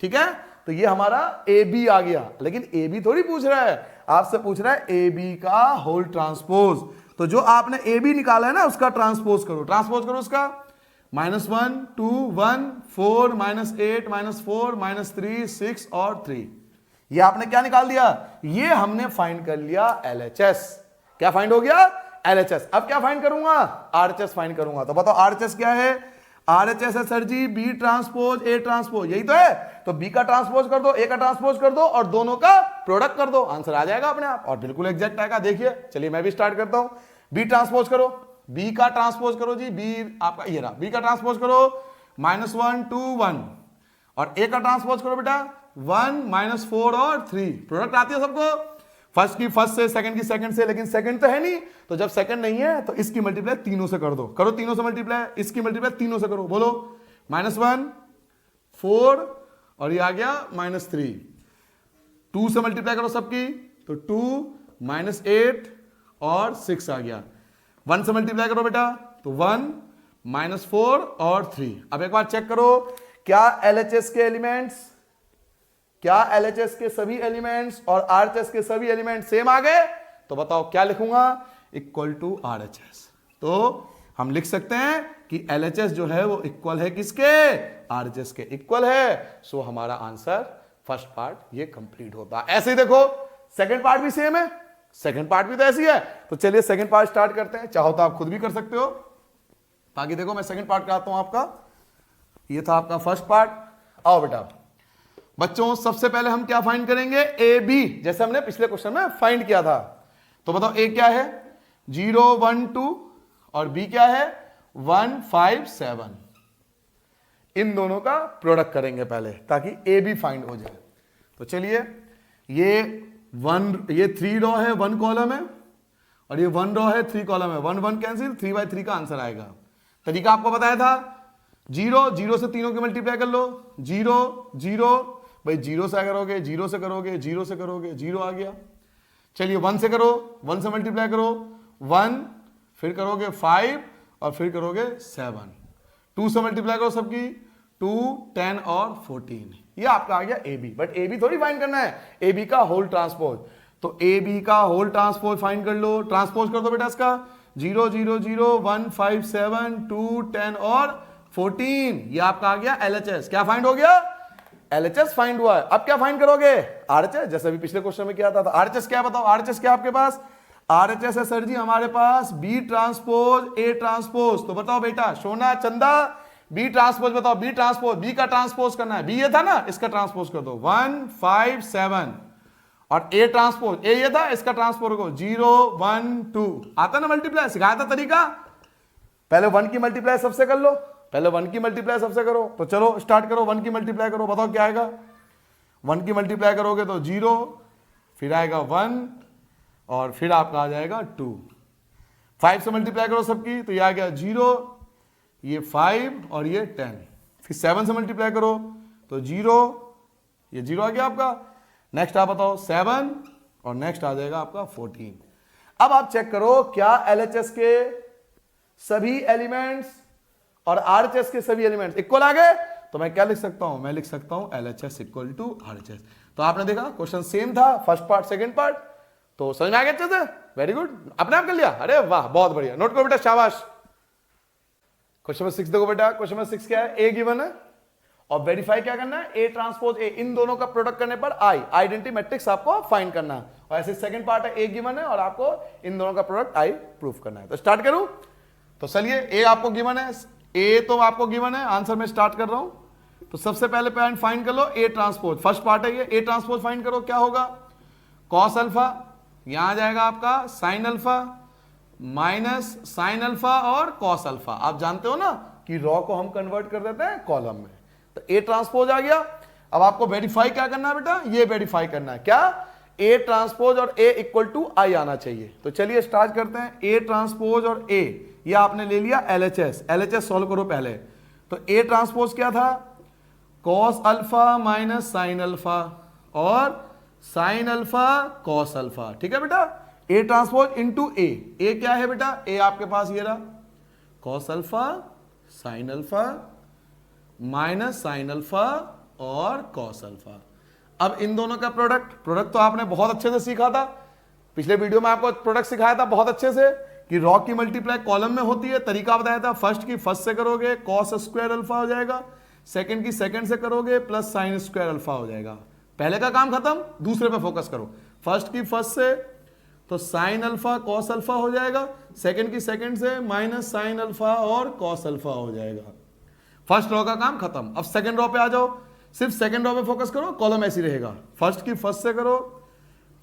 ठीक है, तो ये हमारा ए बी आ गया। लेकिन ए बी थोड़ी पूछ रहा है, आपसे पूछ रहा है ए बी का होल ट्रांसपोज। तो जो आपने ए बी निकाला है ना, उसका ट्रांसपोज करो, ट्रांसपोज करो उसका, -1 2 1 4 -8 -4 -3 6 और 3। ये आपने क्या निकाल दिया? ये हमने फाइंड कर लिया LHS। क्या फाइंड हो गया? LHS। अब क्या फाइंड करूंगा? RHS फाइंड करूंगा। तो बताओ RHS क्या है? RHS है sir ji B transpose A transpose, यही तो है। तो B का ट्रांसपोज कर दो, A का ट्रांसपोज कर दो और दोनों का प्रोडक्ट कर दो, आंसर आ जाएगा अपने आप और बिल्कुल एग्जैक्ट आएगा। देखिए, चलिए मैं भी स्टार्ट करता हूं। B ट्रांसपोज करो, B का ट्रांसपोज करो जी, B आपका ये रहा, B का ट्रांसपोज करो -1 2 1 और A का ट्रांसपोज करो बेटा 1 -4 और 3। प्रोडक्ट आती है सबको, फर्स्ट की फर्स्ट से, सेकंड की सेकंड से, लेकिन सेकंड तो है नहीं, तो जब सेकंड नहीं है तो इसकी मल्टीप्लाई तीनों से कर दो। करो तीनों से मल्टीप्लाई, इसकी मल्टीप्लाई तीनों से करो। बोलो -1 4 और ये आ गया -3। 2 से मल्टीप्लाई करो सबकी, तो 2 -8 और 6 आ गया। 1 से मल्टीप्लाई करो बेटा, तो 1 -4 और 3। अब एक बार चेक करो, क्या LHS के एलिमेंट्स, क्या LHS के सभी एलिमेंट्स और RHS के सभी एलिमेंट्स सेम आ गए? तो बताओ क्या लिखूंगा? Equal to RHS। तो हम लिख सकते हैं कि LHS जो है वो इक्वल है किसके? RHS के इक्वल है। सो हमारा आंसर फर्स्ट पार्ट ये कंप्लीट होता है। ऐसे ही देखो सेकंड पार्ट भी सेम है, सेकंड पार्ट भी तो ऐसी है। तो चलिए सेकंड पार्ट स्टार्ट करते हैं, चाहो तो आप खुद भी कर सकते हो। बाकी देखो मैं सेकंड पार्ट कराता हूं आपका। ये था आपका फर्स्ट पार्ट। आओ बेटा बच्चों, सबसे पहले हम क्या फाइंड करेंगे? ए बी, जैसे हमने पिछले क्वेश्चन में फाइंड किया था। तो बताओ ए क्या है? 0 1 2 और बी क्या है? 1 5 7। इन दोनों का प्रोडक्ट करेंगे पहले, ताकि ए बी फाइंड हो जाए। तो चलिए, ये 3 रो है, 1 कॉलम है, और ये 1 रो है, 3 कॉलम है। 1 1 कैंसिल, 3/3 का आंसर आएगा। तरीका आपको बताया था, 0 से तीनों की मल्टीप्लाई कर लो। 0 0 भाई 0 से करोगे, 0 से करोगे, 0 से करोगे, 0 आ गया। चलिए 1 से करो, 1 से मल्टीप्लाई करो 1, फिर करोगे 5 और फिर करोगे 7। 2 से मल्टीप्लाई करो सबकी, 2 10 और 14। ये आपका आ गया A B. But A B थोड़ी फाइंड करना है, ए बी का होल ट्रांसपोज। तो ए बी का होल ट्रांसपोज फाइंड कर लो। ट्रांसपोज कर दो बेटा इसका, 0 0 0 1 5 7 2 10 और 14। ये आपका आ गया LHS। क्या फाइंड हो गया? LHS फाइंड हुआ है। अब क्या फाइंड करोगे? RHS, जैसे अभी पिछले क्वेश्चन में किया था। RHS क्या बताओ? RHS क्या आपके पास? RHS है सर जी हमारे पास B ट्रांसपोज A ट्रांसपोज। तो बताओ बेटा, सोना चंदा, B ट्रांसपोज बताओ। B ट्रांसपोज, B का ट्रांसपोज करना है। B ये था ना, इसका ट्रांसपोज कर दो 1 5 7 और A ट्रांसपोज, A ये था, इसका ट्रांसपोज करो 0 1 2। आता ना मल्टीप्लाई, सिखाया था तरीका। पहले 1 की मल्टीप्लाई सबसे कर लो, पहले 1 की मल्टीप्लाई सबसे करो। तो चलो स्टार्ट करो, 1 की मल्टीप्लाई करो, बताओ क्या आएगा? 1 की मल्टीप्लाई करोगे तो 0, फिर आएगा 1 और फिर आपका आ जाएगा 2। 5 से मल्टीप्लाई करो सबकी, तो ये आ गया 0, ये 5 और ये 10। फिर 7 से मल्टीप्लाई करो तो 0, ये 0 आ गया आपका। नेक्स्ट आप बताओ 7 और नेक्स्ट आ जाएगा आपका 14। अब आप चेक करो, क्या LHS के सभी एलिमेंट्स और RHS के सभी एलिमेंट्स इक्वल आ गए? तो मैं क्या लिख सकता हूं? मैं लिख सकता हूं LHS इक्वल टू RHS। तो आपने देखा क्वेश्चन सेम था, फर्स्ट पार्ट सेकंड पार्ट। तो समझ में आ गया अच्छे से? वेरी गुड, अपने आप कर लिया। अरे वाह, बहुत बढ़िया। नोट करो बेटा, शाबाश। क्वेश्चन नंबर 6 देखो बेटा। क्वेश्चन नंबर 6 क्या है? ए गिवन है और वेरीफाई क्या करना है? A transpose A। इन दोनों का प्रोडक्ट करने पर आइडेंटिटी मैट्रिक्स आपको फाइंड करना है। और ऐसे सेकंड पार्ट है, A गिवन है और आपको इन दोनों का प्रोडक्ट I प्रूफ करना है। तो स्टार्ट करूं? तो चलिए, A आपको गिवन है, A तो आपको गिवन है, आंसर में स्टार्ट कर रहा हूं। तो सबसे पहले पॉइंट फाइंड कर लो, A ट्रांसपोज। फर्स्ट पार्ट है ये, A ट्रांसपोज फाइंड करो। क्या होगा? कॉस अल्फा, यहां आ जाएगा आपका sine alpha minus sine alpha और कॉस अल्फा। आप जानते हो ना कि रॉ को हम कन्वर्ट कर देते हैं कॉलम में। तो A ट्रांसपोज आ गया। अब आपको वेरीफाई क्या करना है बेटा? ये वेरीफाई करना है क्या? A ट्रांसपोज और A इक्वल टू I आना चाहिए। तो चलिए स्टार्ट करते हैं। A ट्रांसपोज और A, ये आपने ले लिया LHS। LHS सॉल्व करो पहले। तो A ट्रांसपोज क्या था? Cos alpha minus sine alpha और साइन अल्फा कॉस अल्फा। ठीक है बेटा? A transpose into A। A क्या है बेटा? A आपके पास ये रहा, cos alpha sine alpha minus sine alpha और कॉस अल्फा। अब इन दोनों का प्रोडक्ट तो आपने बहुत अच्छे से सीखा था, पिछले वीडियो में आपको प्रोडक्ट सिखाया था बहुत अच्छे से कि रॉ की मल्टीप्लाई कॉलम में होती है, तरीका बताया था, फर्स्ट की फर्स्ट से करोगे कॉस स्क्वायर अल्फा हो जाएगा, सेकंड की सेकंड से करोगे प्लस साइन स्क्वायर अल्फा हो जाएगा। पहले का काम खत्म, दूसरे पे फोकस करो। फर्स्ट की फर्स्ट से तो साइन अल्फा कॉस अल्फा हो जाएगा, सेकंड की सेकंड से माइनस साइन अल्फा और कॉस अल्फा हो जाएगा। फर्स्ट रॉ का काम खत्म। अब सेकंड रॉ पे आ जाओ, सिर्फ सेकंड रॉ पे फोकस करो, कॉलम ऐसी रहेगा। फर्स्ट की फर्स्ट से करो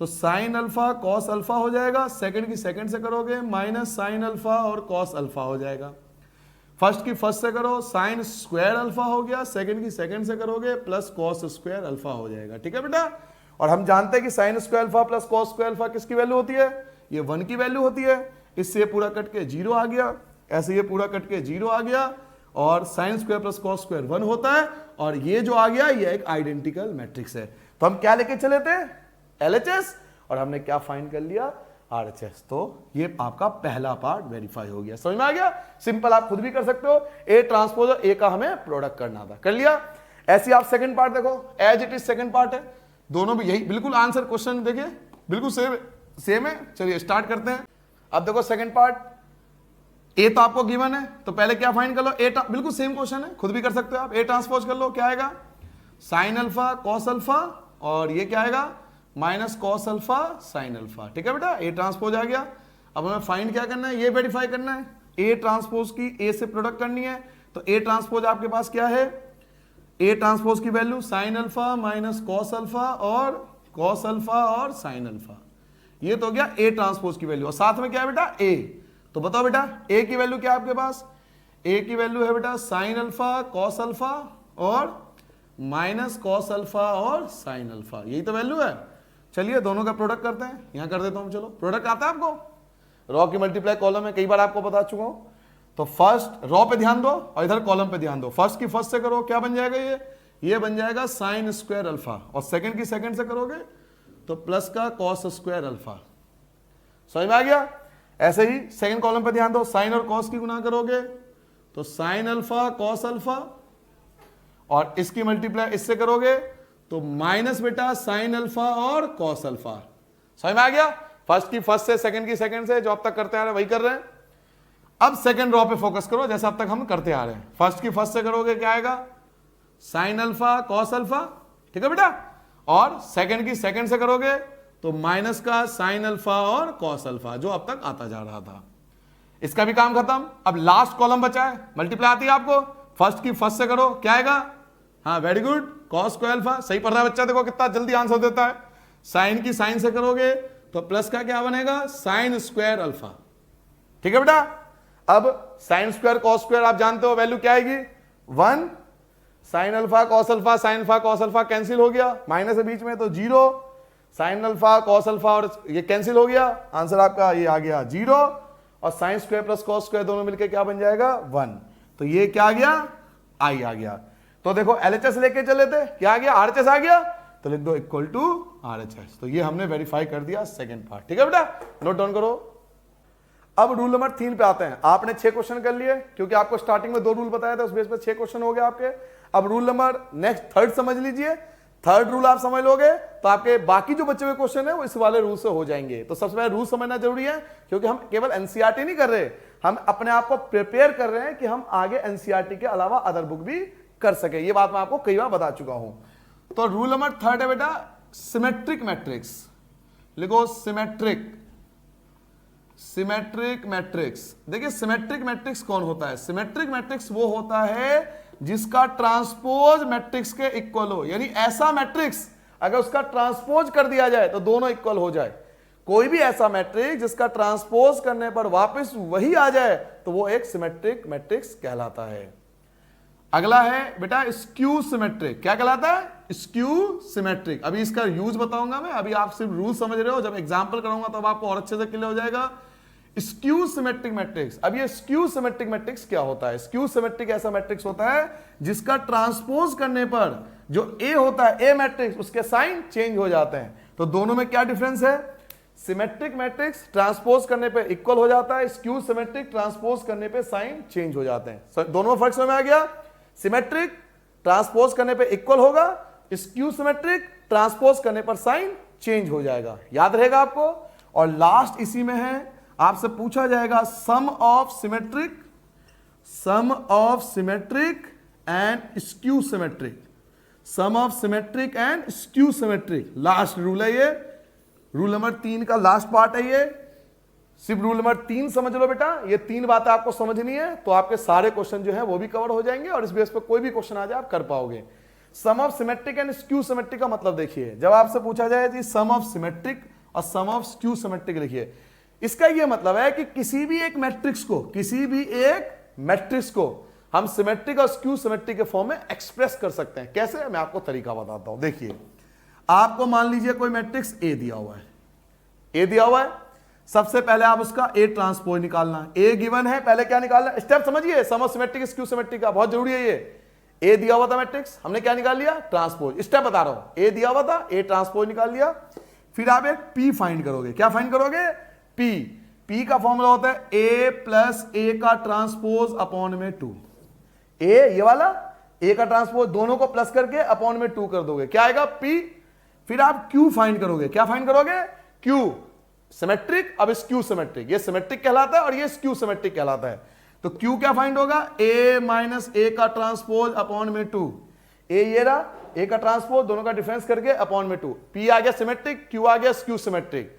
तो साइन अल्फा कॉस अल्फा हो जाएगा, सेकंड की सेकंड से करोगे माइनस साइन अल्फा और कॉस अल्फा हो जाएगा। फर्स्ट की फर्स्ट से करो साइन स्क्वायर अल्फा हो गया, सेकंड की सेकंड से करोगे प्लस कॉस स्क्वायर अल्फा हो जाएगा। ठीक है बेटा, और हम जानते हैं कि sine square alpha plus cos square alpha किसकी वैल्यू होती है, ये 1 की वैल्यू होती है। इससे ये पूरा कट के 0 आ गया, ऐसे ये पूरा कट के 0 आ गया, और sine square plus cos square 1 होता है, और ये जो आ गया ये एक आइडेंटिकल मैट्रिक्स है। तो हम क्या लेके चले थे, LHS, और हमने क्या फाइंड कर लिया, RHS। तो ये आपका पहला पार्ट वेरीफाई हो गया। समझ में आ गया, सिंपल, आप खुद भी कर सकते हो। A ट्रांसपोज और A का हमें प्रोडक्ट करना था, कर लिया। ऐसे आप सेकंड पार्ट देखो, as it is second part है, दोनों भी यही बिल्कुल आंसर क्वेश्चन देखिए बिल्कुल सेम है। चलिए स्टार्ट करते हैं। अब देखो सेकंड पार्ट, ए तो आपको गिवन है, तो पहले क्या फाइंड कर लो, ए बिल्कुल सेम क्वेश्चन है, खुद भी कर सकते हो आप। ए ट्रांसपोज कर लो, क्या आएगा, साइन अल्फा कॉस अल्फा, और ये क्या आएगा, minus cos alpha sine alpha. ठीक है बेटा, ए ट्रांसपोज आ गया। अब हमें फाइंड क्या करना है, ये वेरीफाई करना है, ए ट्रांसपोज की ए से प्रोडक्ट करनी है। तो ए ट्रांसपोज आपके पास क्या है, ए ट्रांसपोज की value sine alpha minus cos alpha और कॉस अल्फा और साइन अल्फा, ये तो हो गया ए ट्रांसपोज की वैल्यू। और साथ में क्या है बेटा, ए। तो बताओ बेटा ए की वैल्यू क्या है आपके पास, ए की वैल्यू है बेटा साइन अल्फा कॉस अल्फा और माइनस कॉस अल्फा और साइन अल्फा, यही तो वैल्यू है। चलिए दोनों का प्रोडक्ट करते हैं, यहां कर देता हूं। चलो प्रोडक्ट आता है आपको, रॉ की मल्टीप्लाई कॉलम है, कई बार आपको बता चुका हूं। तो फर्स्ट रॉ पे ध्यान दो और इधर कॉलम पे ध्यान दो। फर्स्ट की फर्स्ट से करो, क्या बन जाएगा, ये बन जाएगा साइन स्क्वायर अल्फा, और सेकंड की सेकंड से करोगे तो प्लस का कॉस स्क्वायर अल्फा। समझ में आ गया। ऐसे ही सेकंड कॉलम पे ध्यान दो, साइन और कॉस की गुना करोगे तो साइन अल्फा कॉस अल्फा, और इसकी मल्टीप्लाई इससे करोगे तो माइनस बेटा साइन अल्फा और कॉस अल्फा। समझ में आ गया। फर्स्ट की फर्स्ट से, सेकंड की सेकंड से, जो अब तक करते आ रहे हैं वही कर रहे हैं। अब सेकंड रॉ पे फोकस करो, जैसा अब तक हम करते आ रहे हैं। फर्स्ट की फर्स्ट से करोगे क्या आएगा, साइन अल्फा कॉस अल्फा, ठीक है बेटा, और सेकंड की सेकंड से करोगे तो माइनस का साइन अल्फा और कॉस अल्फा, जो अब तक आता जा रहा था। इसका भी काम खत्म। अब लास्ट कॉलम बचा है, मल्टीप्लाई आती है आपको, फर्स्ट की फर्स्ट से करो, क्या आएगा, हाँ very good, cos square alpha. सही पढ़ रहा है बच्चा, देखो कितना जल्दी आंसर देता है। साइन की साइन से करोगे तो प्लस का क्या बनेगा, साइन स्क्वायर अल्फा। ठीक है बेटा। अब साइन स्क्वायर कॉस स्क्वायर आप जानते हो वैल्यू क्या आएगी, 1, sine alpha cos alpha, sine alpha cos alpha cancel हो गया, माइनस है बीच में तो 0, साइन अल्फा कॉस अल्फा और ये कैंसिल हो गया, आंसर आपका ये आ गया 0, और sine square plus cos square दोनों मिलकर क्या बन जाएगा, 1। तो ये क्या आ गया, आई आ गया। तो देखो LHS लेके चले थे, क्या आ गया, RHS आ गया, तो लिख दो इक्वल टू RHS। तो ये हमने वेरीफाई कर दिया सेकंड पार्ट। ठीक है बेटा, नोट डाउन करो। अब रूल नंबर 3 पे आते हैं। आपने 6 क्वेश्चन कर लिए, क्योंकि आपको स्टार्टिंग में 2 रूल बताया था, उस बेस पे 6 क्वेश्चन हो गए आपके। अब रूल नंबर नेक्स्ट थर्ड समझ लीजिए। थर्ड रूल आप समझ लोगे तो आपके बाकी जो बचे हुए क्वेश्चन है वो इस वाले रूल से हो जाएंगे। तो सबसे पहले रूल समझना जरूरी है, क्योंकि हम केवल NCERT नहीं कर रहे, हम अपने आप को प्रिपेयर कर रहे हैं कि हम आगे NCERT के अलावा अदर बुक भी कर सके। ये बात मैं आपको कई बार बता चुका हूं। तो रूल नंबर 3 है बेटा सिमेट्रिक मैट्रिक्स। लिखो सिमेट्रिक मैट्रिक्स। देखिए सिमेट्रिक मैट्रिक्स कौन होता है, सिमेट्रिक मैट्रिक्स वो होता है जिसका ट्रांसपोज मैट्रिक्स के इक्वल हो, यानी ऐसा मैट्रिक्स अगर उसका ट्रांसपोज कर दिया जाए तो दोनों इक्वल हो जाए। कोई भी ऐसा मैट्रिक्स जिसका ट्रांसपोज करने पर वापस वही आ जाए तो वो एक सिमेट्रिक मैट्रिक्स कहलाता है। अगला है बेटा स्क्यू सिमेट्रिक। क्या कहलाता है, स्क्यू सिमेट्रिक। अभी इसका यूज बताऊंगा मैं, अभी आप सिर्फ रूल समझ रहे हो, जब एग्जांपल कराऊंगा तब आपको और अच्छे से क्लियर हो जाएगा। Skew symmetric matrix. अब ये स्क्यू सिमेट्रिक मैट्रिक्स क्या होता है, स्क्यू सिमेट्रिक ऐसा मैट्रिक्स होता है जिसका ट्रांसपोज करने पर जो ए होता है, ए मैट्रिक्स, उसके साइन चेंज हो जाते हैं। तो दोनों में क्या डिफरेंस है, सिमेट्रिक मैट्रिक्स ट्रांसपोज करने पे इक्वल हो जाता है, स्क्यू सिमेट्रिक ट्रांसपोज करने पे साइन चेंज हो जाते हैं। दोनों में फर्क समझ में आ गया। सिमेट्रिक ट्रांसपोज करने पे इक्वल होगा, स्क्यू सिमेट्रिक ट्रांसपोज करने पर साइन चेंज हो जाएगा, याद रहेगा आपको। और लास्ट इसी में है आपसे पूछा जाएगा sum of symmetric and skew symmetric, sum of symmetric and skew symmetric, last rule है ये, रूल नंबर 3 का लास्ट पार्ट है ये। सिर्फ रूल नंबर 3 समझ लो बेटा, ये 3 बातें आपको समझनी है तो आपके सारे क्वेश्चन जो है वो भी कवर हो जाएंगे और इस बेस पर कोई भी क्वेश्चन आ जाए आप कर पाओगे। Sum of symmetric and skew symmetric का मतलब देखिए, जब आपसे पूछा जाए कि सम ऑफ सिमेट्रिक और सम ऑफ स्क्यू सिमेट्रिक लिखिए, इसका यह मतलब है कि किसी भी एक मैट्रिक्स को हम सिमेट्रिक और स्क्यू सिमेट्रिक के फॉर्म में एक्सप्रेस कर सकते हैं। कैसे, मैं आपको तरीका बताता हूं। देखिए, आपको मान लीजिए कोई मैट्रिक्स ए दिया हुआ है, सबसे पहले आप उसका ए ट्रांसपोज निकालना, ए गिवन है, पहले क्या निकालना, स्टेप समझिए, सम ऑफ सिमेट्रिक स्क्यू सिमेट्रिक का बहुत जरूरी है ये। ए दिया हुआ था मैट्रिक्स, हमने क्या निकाल लिया, ट्रांसपोज, स्टेप बता रहा हूं, ए दिया हुआ था, ए ट्रांसपोज निकाल लिया, फिर आप एक पी फाइंड करोगे। क्या फाइंड करोगे, पी का फॉर्मूला होता है ए प्लस ए का ट्रांसपोज अपॉन में 2, ये वाला ए का ट्रांसपोज दोनों को प्लस करके अपॉन में 2 कर दोगे, क्या आएगा पी। फिर आप क्यू फाइंड करोगे, क्या फाइंड करोगे, क्यू, सिमेट्रिक, अब स्क्यू सिमेट्रिक, ये सिमेट्रिक कहलाता है और ये स्क्यू सिमेट्रिक कहलाता है। तो क्यू क्या फाइंड होगा, ए माइनस ए का ट्रांसपोज अपॉन में 2, ये रहा ए का ट्रांसपोज, दोनों का डिफरेंस करके अपॉन में 2, पी आ गया सिमेट्रिक, क्यू आ गया स्क्यू सिमेट्रिक।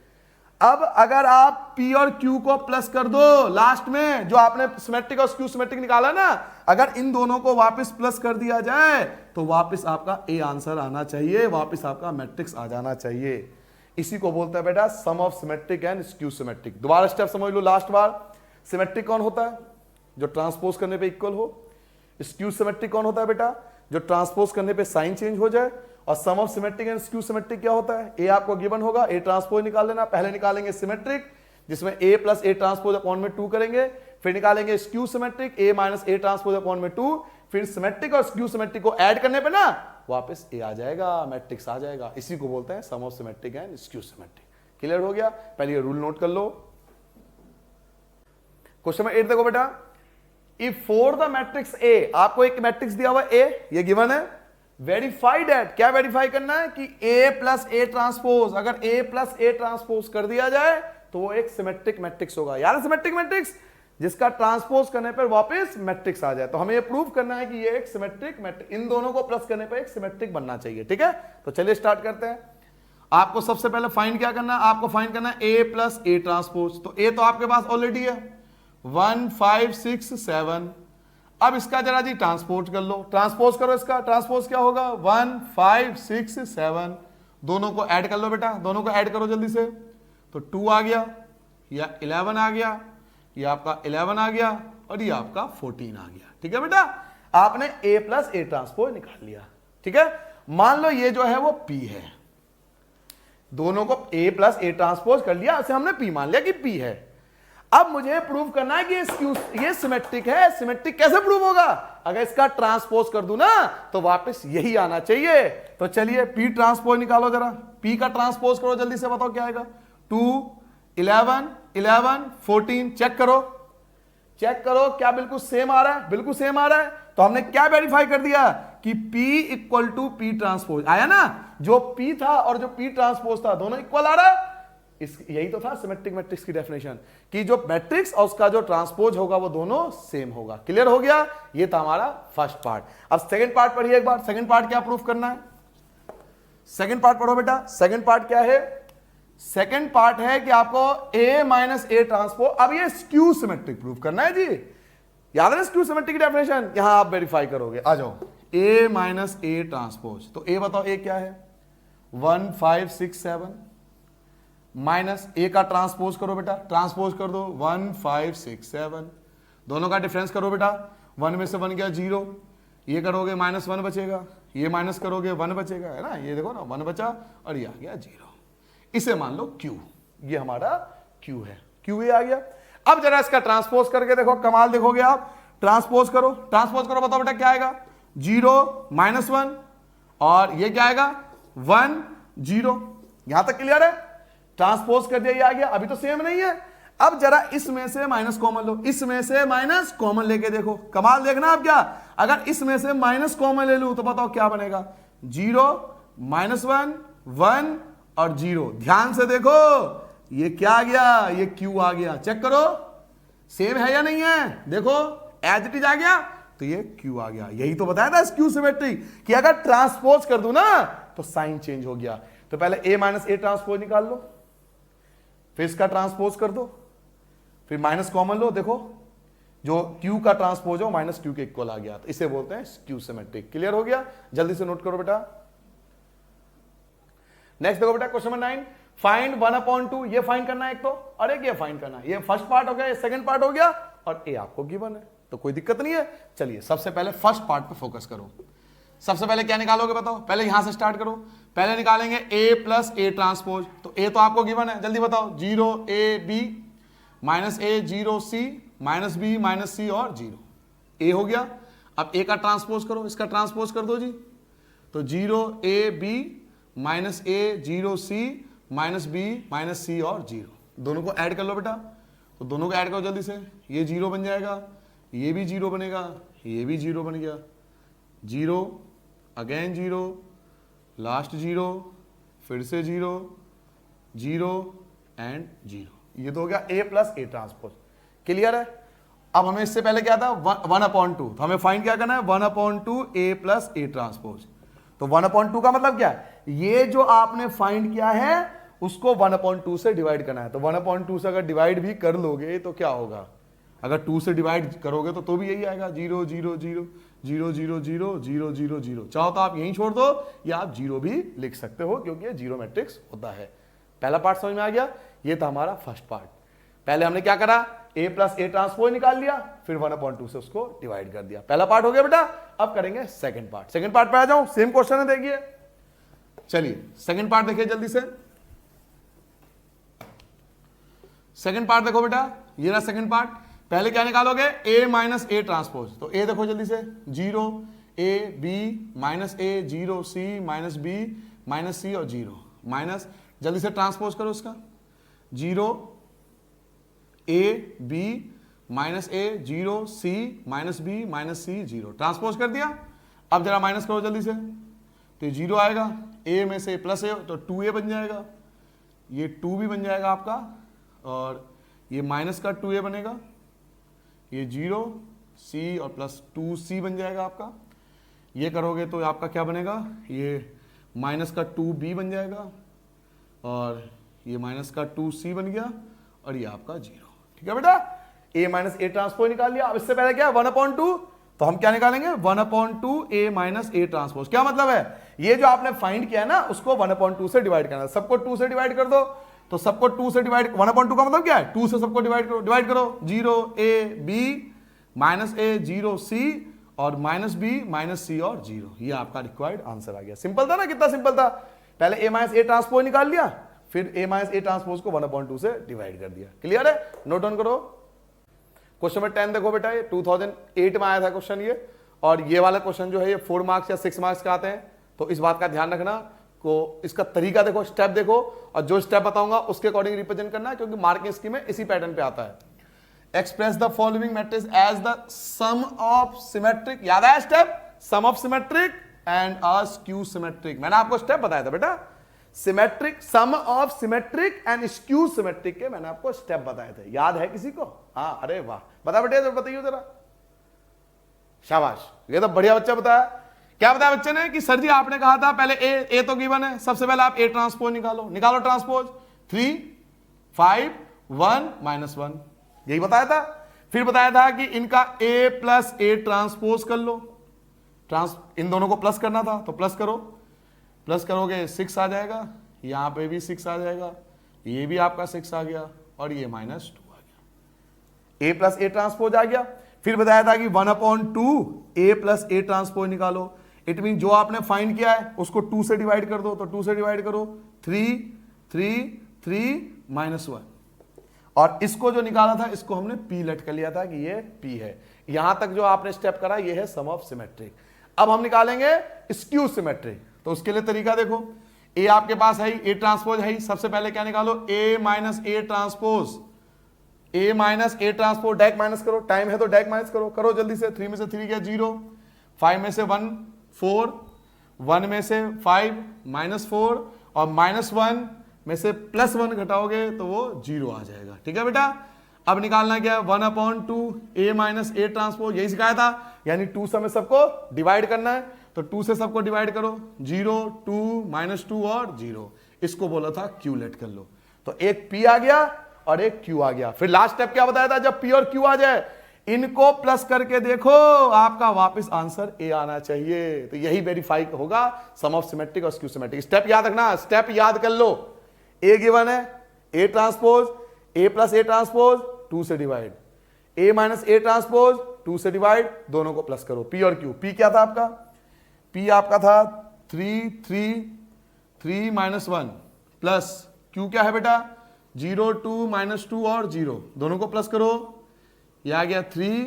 अब अगर आप P और Q को प्लस कर दो लास्ट में, जो आपने सिमेट्रिक और स्क्यू सिमेट्रिक निकाला ना, अगर इन दोनों को वापस प्लस कर दिया जाए तो वापस आपका A आंसर आना चाहिए, वापस आपका मैट्रिक्स आ जाना चाहिए। इसी को बोलता है बेटा sum of symmetric and skew symmetric. दोबारा स्टेप समझ लो लास्ट बार। सिमेट्रिक कौन होता है, जो ट्रांसपोज करने पे इक्वल हो। स्क्यू सिमेट्रिक कौन होता है बेटा, जो ट्रांसपोज करने पे साइन चेंज हो जाए। और sum of symmetric and skew symmetric क्या होता है, ए आपको गिवन होगा, ए ट्रांसपोज निकाल लेना, पहले निकालेंगे सिमेट्रिक जिसमें ए प्लस ए ट्रांसपोज अपॉन में 2 करेंगे, फिर निकालेंगे skew symmetric, A minus A transpose upon में 2, फिर सिमेट्रिक और स्क्यू सिमेट्रिक को ऐड करने पे ना वापस ए आ जाएगा, मैट्रिक्स आ जाएगा। इसी को बोलते हैं sum of symmetric and skew symmetric. Clear हो गया, पहले ये रूल नोट कर लो। क्वेश्चन नंबर 8 देखो बेटा, if for the matrix A, आपको एक मैट्रिक्स दिया हुआ ए, ये गिवन है, वेरीफाई दैट, क्या वेरीफाई करना है कि ए प्लस ए ट्रांसपोज, अगर ए प्लस ए ट्रांसपोज कर दिया जाए तो वो एक सिमेट्रिक मैट्रिक्स होगा। यार सिमेट्रिक मैट्रिक्स जिसका ट्रांसपोज करने पर वापस मैट्रिक्स आ जाए, तो हमें ये प्रूव करना है कि ये एक सिमेट्रिक मैट्रिक्स, इन दोनों को प्लस करने पर एक सिमेट्रिक बनना चाहिए। ठीक है, तो चलिए स्टार्ट करते हैं। आपको सबसे पहले फाइंड क्या करना है, आपको फाइंड करना है ए प्लस ए ट्रांसपोज। तो ए तो आपके पास ऑलरेडी है 1 5 6 7। अब इसका जरा जी ट्रांसपोज कर लो, ट्रांसपोज करो, इसका ट्रांसपोज क्या होगा 1 5 6 7, दोनों को ऐड कर लो बेटा, दोनों को ऐड करो जल्दी से। तो 2 आ गया, या 11 आ गया, ये आपका 11 आ गया और ये आपका 14 आ गया। ठीक है बेटा, आपने a प्लस ए ट्रांसपोज निकाल लिया। ठीक है, मान लो ये जो है वो p है, दोनों को a प्लस ए ट्रांसपोज कर लिया, इसे हमने p मान लिया कि p है। अब मुझे प्रूव करना है कि ये सिमेट्रिक है। सिमेट्रिक कैसे प्रूव होगा, अगर इसका ट्रांसपोज कर दूं ना तो वापस यही आना चाहिए। तो चलिए p ट्रांसपोज निकालो जरा, p का ट्रांसपोज करो जल्दी से, बताओ क्या आएगा। 2 11 11 14, चेक करो क्या बिल्कुल सेम आ रहा है, बिल्कुल सेम आ रहा है। तो हमने क्या वेरीफाई कर दिया कि p equal to p transpose आया ना, जो p था और जो p ट्रांसपोज था दोनों इक्वल आ रहा है। यही तो था सिमेट्रिक मैट्रिक्स की डेफिनेशन, कि जो मैट्रिक्स और उसका जो ट्रांसपोज होगा वो दोनों सेम होगा। क्लियर हो गया, ये था हमारा फर्स्ट पार्ट। अब सेकंड पार्ट पढ़िए एक बार, सेकंड पार्ट क्या प्रूफ करना है, सेकंड पार्ट पढ़ो बेटा। सेकंड पार्ट क्या है, सेकंड पार्ट है कि आपको ए माइनस ए ट्रांसपोज, अब ये स्क्यू सिमेट्रिक प्रूफ करना है जी, याद है स्क्यू सिमेट्रिक की डेफिनेशन, यहां आप वेरीफाई करोगे। आ जाओ, ए माइनस ए ट्रांसपोज, तो ए बताओ ए क्या है 1 5 6 7, माइनस ए का ट्रांसपोज करो बेटा, ट्रांसपोज कर दो 1 5 6 7, दोनों का डिफरेंस करो बेटा, 1 में से 1 गया 0, ये करोगे -1 बचेगा, ये माइनस करोगे 1 बचेगा, है ना, ये देखो ना 1 बचा और ये आ गया 0। इसे मान लो Q, ये हमारा Q है, Q ये आ गया। अब जरा इसका ट्रांसपोज करके देखो, कमाल देखोगे आप, ट्रांसपोज करो बताओ बेटा क्या आएगा 0 -1, और ये क्या आएगा 1 0। यहां तक क्लियर है, ट्रांसपोज कर दिया, ये आ गया। अभी तो सेम नहीं है, अब जरा इसमें से माइनस कॉमन लो, इसमें से माइनस कॉमन लेके देखो, कमाल देखना आप क्या, अगर इसमें से माइनस कॉमन ले लूं तो बताओ क्या बनेगा 0 -1 1 और 0। ध्यान से देखो, ये क्या आ गया, ये क्यू आ गया। चेक करो सेम है या नहीं है, देखो एज इट इज आ गया, तो ये क्यू आ गया। यही तो बताया था स्क्यू सिमेट्री कि अगर ट्रांसपोज कर दूं ना तो साइन चेंज हो गया। तो पहले a माइनस ए ट्रांसपोज निकाल लो, फिर इसका ट्रांसपोज कर दो, फिर माइनस कॉमन लो, देखो जो q का ट्रांसपोज हो माइनस q के इक्वल आ गया, तो इसे बोलते हैं स्क्यू सिमेट्रिक। क्लियर हो गया, जल्दी से नोट करो बेटा। नेक्स्ट देखो बेटा क्वेश्चन नंबर 9, फाइंड 1/2। ये फाइंड करना है एक तो, और एक ये फाइंड करना है। ये फर्स्ट पार्ट हो गया, ये सेकंड पार्ट हो गया, और ए आपको गिवन है, तो कोई दिक्कत नहीं है। चलिए सबसे पहले फर्स्ट पार्ट पे फोकस करो। सबसे पहले क्या निकालोगे बताओ, पहले यहां से स्टार्ट करो। पहले निकालेंगे a प्लस ए ट्रांसपोज, तो a तो आपको गिवन है, जल्दी बताओ। 0ab minus a 0c minus b minus c और 0 a हो गया। अब a का ट्रांसपोज करो, इसका ट्रांसपोज कर दो जी, तो 0ab minus a 0c minus b minus c और 0, दोनों को ऐड कर लो बेटा। तो दोनों को ऐड करो जल्दी से, ये 0 बन जाएगा, ये भी 0 बनेगा, ये भी 0 बन गया, 0 अगेन 0 लास्ट 0 फिर से 0 0 एंड 0, ये तो हो गया a plus A transpose. Clear है। अब हमें इससे पहले क्या था 1/2, तो हमें फाइंड क्या करना है 1/2 a प्लस ए ट्रांसपोज। तो 1/2 का मतलब क्या है, ये जो आपने फाइंड किया है उसको 1/2 से डिवाइड करना है। तो 1/2 से अगर डिवाइड भी कर लोगे तो क्या होगा, अगर 2 से डिवाइड करोगे तो भी यही आएगा 0 0 0 0 0 0 0 0 0। चाहो तो आप यहीं छोड़ दो या आप 0 भी लिख सकते हो, क्योंकि ये 0 मैट्रिक्स होता है। पहला पार्ट समझ में आ गया, ये था हमारा फर्स्ट पार्ट। पहले हमने क्या करा, a प्लस ए ट्रांसपोज निकाल लिया, फिर 1/2 से उसको डिवाइड कर दिया। पहला पार्ट हो गया बेटा। अब करेंगे सेकंड पार्ट। सेकंड पार्ट पे आ जाओ, सेम क्वेश्चन है, देखिए। चलिए सेकंड पार्ट देखिए जल्दी से। सेकंड पार्ट देखो बेटा, ये रहा सेकंड पार्ट। पहले क्या निकालोगे, a माइनस ए ट्रांसपोज, तो a देखो जल्दी से, 0ab माइनस ए 0c minus b minus c और 0 माइनस, जल्दी से ट्रांसपोज करो इसका, 0ab माइनस ए 0c minus b minus c 0, transpose कर दिया। अब जरा माइनस करो जल्दी से, तो 0 आएगा, a में से प्लस a तो 2a बन जाएगा, ये 2 भी बन जाएगा आपका, और ये माइनस का 2a बनेगा, ये 0c और प्लस 2c बन जाएगा आपका। ये करोगे तो आपका क्या बनेगा, ये माइनस का 2b बन जाएगा, और ये माइनस का 2c बन गया, और ये आपका 0। ठीक है बेटा, a माइनस ए ट्रांसपोज निकाल लिया। अब इससे पहले क्या 1/2, तो हम क्या निकालेंगे 1/2 a माइनस ए ट्रांसपोज। क्या मतलब है, ये जो आपने फाइंड किया ना उसको 1/2 से डिवाइड करना है। सबको 2 से डिवाइड कर दो, तो सबको 2 से डिवाइड, 1/2 का मतलब क्या है, 2 से सबको डिवाइड करो। डिवाइड करो, 0ab माइनस ए 0c और माइनस b माइनस c और 0, ये आपका रिक्वायर्ड आंसर आ गया। सिंपल था ना, कितना सिंपल था। पहले a माइनस ए ट्रांसपोज निकाल लिया, फिर a माइनस ए ट्रांसपोज को 1/2 से डिवाइड कर दिया। क्लियर है, नोट डाउन करो। क्वेश्चन नंबर 10 देखो बेटा, ये 2008 में आया था क्वेश्चन ये, और ये वाला क्वेश्चन जो है ये 4 मार्क्स या 6 मार्क्स का आते हैं, तो इस बात का ध्यान रखना को, इसका तरीका देखो, स्टेप देखो, और जो स्टेप बताऊंगा उसके अकॉर्डिंग रिप्रेजेंट करना है, क्योंकि मार्किंग स्कीम में इसी पैटर्न पे आता है। Express the following matrix as the sum of symmetric, याद है step, sum of symmetric and a skew symmetric. मैंने आपको स्टेप बताया था बेटा, symmetric, sum of symmetric and skew symmetric के मैंने आपको स्टेप बताए थे, याद है किसी को? हाँ, अरे वाह, बता बेटे, बताइए जरा, शाबाश, ये तो बढ़िया बच्चा बताया। क्या बताया बच्चे ने कि सर जी आपने कहा था पहले ए तो गिवन है, सबसे पहले आप ए ट्रांसपोज निकालो। निकालो ट्रांसपोज, 3 5 1 -1, यही बताया था। फिर बताया था कि इनका a प्लस ए ट्रांसपोज कर लो, इन दोनों को प्लस करना था, तो प्लस करो, प्लस करोगे 6 आ जाएगा, यहां पे भी 6 आ जाएगा, ये भी आपका 6 आ गया, और ये -2 आ गया। a प्लस ए ट्रांसपोज आ गया। फिर बताया था कि 1/2 a प्लस ए ट्रांसपोज निकालो। इट मीन जो आपने फाइंड किया है उसको 2 से डिवाइड कर दो, तो 2 से डिवाइड करो, 3 3 3 -1, और इसको जो निकाला था इसको हमने p लेट कर लिया था कि ये p है। यहां तक जो आपने स्टेप करा ये है सम ऑफ सिमेट्रिक। अब हम निकालेंगे स्क्यू सिमेट्रिक, तो उसके लिए तरीका देखो, a आपके पास है, a ट्रांसपोज है, सबसे पहले क्या निकालो, a minus A transpose, a minus A transpose, direct minus करो, टाइम है तो डायरेक्ट माइनस करो, करो जल्दी से। 3 में से 3 गया 0, 5 में से 1 4, 1 में से 5 -4, और -1 में से +1 घटाओगे तो वो 0 आ जाएगा। ठीक है बेटा, अब निकालना क्या है, 1/2 A माइनस A ट्रांसपोज, यही सिखाया था, यानी 2 से हमें सबको डिवाइड करना है, तो 2 से सबको डिवाइड करो, 0 2 -2 और 0, इसको बोला था Q लेट कर लो, तो एक P आ गया और एक Q आ गया। फिर लास्ट स्टेप क्या बताया था, जब P और Q आ जाए इनको प्लस करके देखो, आपका वापस आंसर A आना चाहिए, तो यही वेरीफाई होगा सम ऑफ सिमेट्रिक और स्क्यू सिमेट्रिक। स्टेप याद रखना, स्टेप याद कर लो, A गिवन है, A transpose A plus A transpose 2 से divide, A minus A transpose 2 से डिवाइड, दोनों को प्लस करो, P और Q। P क्या था आपका, P आपका था 3 3 3 -1 प्लस Q क्या है बेटा 0 2 -2 और 0, दोनों को प्लस करो, ये आ गया 3,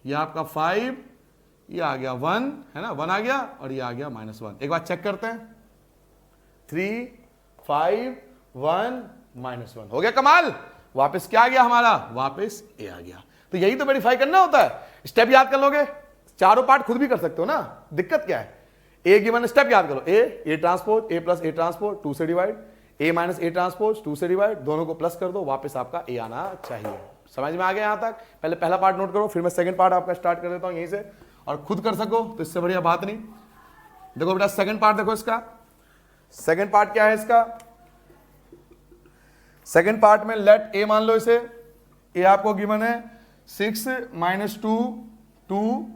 ये आपका 5, ये आ गया 1, है ना, 1 आ गया, और ये आ गया -1। एक बार चेक करते हैं, 3 5 1 -1 हो गया, कमाल। वापस क्या आ गया हमारा, वापस A आ गया। तो यही तो वेरीफाई करना होता है, स्टेप याद कर लोगे, चारों पार्ट खुद भी कर सकते हो ना, दिक्कत क्या है। A गिवन स्टेप याद करो, A transpose A plus A transpose 2 से divide, A minus A transpose 2 से डिवाइड, दोनों को प्लस कर दो, वापस आपका A आना चाहिए। समझ में आ गया यहां तक, पहले पहला पार्ट नोट करो, फिर मैं सेकंड पार्ट आपका स्टार्ट कर देता हूं यहीं से, और खुद कर सको तो इससे बढ़िया बात नहीं। देखो बेटा सेकंड पार्ट देखो, इसका सेकंड पार्ट क्या है, इसका सेकंड पार्ट में लेट A मान लो, इसे A आपको गिवन है 6 -2 2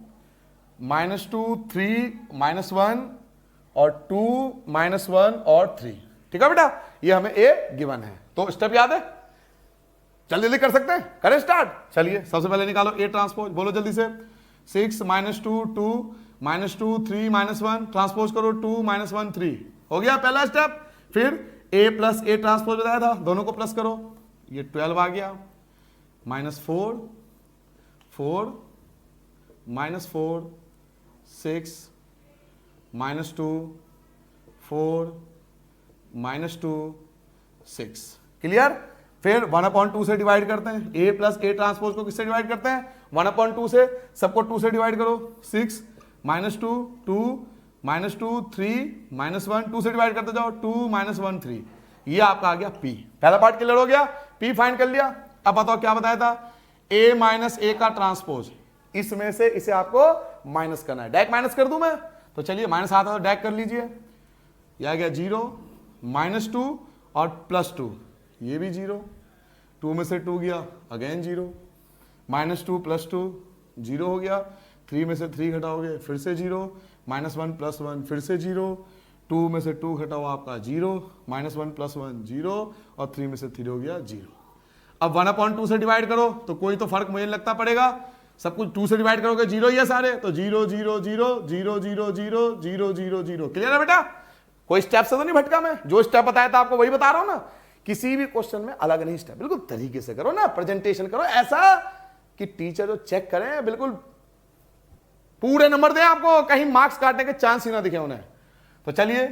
-2 3 -1 और 2 -1 और 3। ठीक है बेटा, ये हमें A गिवन है, तो स्टेप याद है, जल्दी जल्दी कर सकते हैं, करें स्टार्ट। चलिए सबसे पहले निकालो A ट्रांसपोज, बोलो जल्दी से, 6 -2 2 -2 3 -1 ट्रांसपोज करो, 2 -1 3, हो गया पहला स्टेप। फिर A प्लस A ट्रांसपोज बताया था, दोनों को प्लस करो, ये 12 आ गया, -4 4 -4 6 -2 4 -2 6, क्लियर। फिर 1/2 से डिवाइड करते हैं, A प्लस A ट्रांसपोज को किससे डिवाइड करते हैं, 1/2 से, सबको 2 से डिवाइड करो, 6 -2 2 -2 3 -1 2 से डिवाइड करते जाओ, 2 -1 3, ये आपका आ गया P। पहला पार्ट क्लियर हो गया, P फाइंड कर लिया। अब बताओ क्या बताया था, A माइनस A का ट्रांसपोज, इसमें से इसे आपको माइनस करना है, डायरेक्ट माइनस कर दूं मैं, तो चलिए माइनस आता तो डायरेक्ट कर लीजिए, यह आ गया 0 -2 और +2, ये भी 0, 2 में से 2 गया, अगेन 0, -2 +2 0 हो गया, 3 में से 3 घटाओगे फिर से 0, -1 + 1 फिर से 0, 2 में से 2 घटाओ आपका 0, -1 + 1 0, और 3 में से 3 हो गया 0। अब 1/2 से डिवाइड करो तो कोई तो फर्क मुझे लगता पड़ेगा, सब कुछ 2 से डिवाइड करोगे 0 ही है सारे, तो 0 0 0 0 0 0 0 0 0, क्लियर है बेटा, कोई स्टेप से तो नहीं भटका मैं, जो स्टेप बताया था आपको वही बता रहा हूं ना, किसी भी क्वेश्चन में अलग नहीं स्टेप, बिल्कुल तरीके से करो ना, प्रेजेंटेशन करो ऐसा कि टीचर जो चेक करें बिल्कुल पूरे नंबर दें आपको, कहीं मार्क्स काटने के चांस ही ना दिखे उन्हें। तो चलिए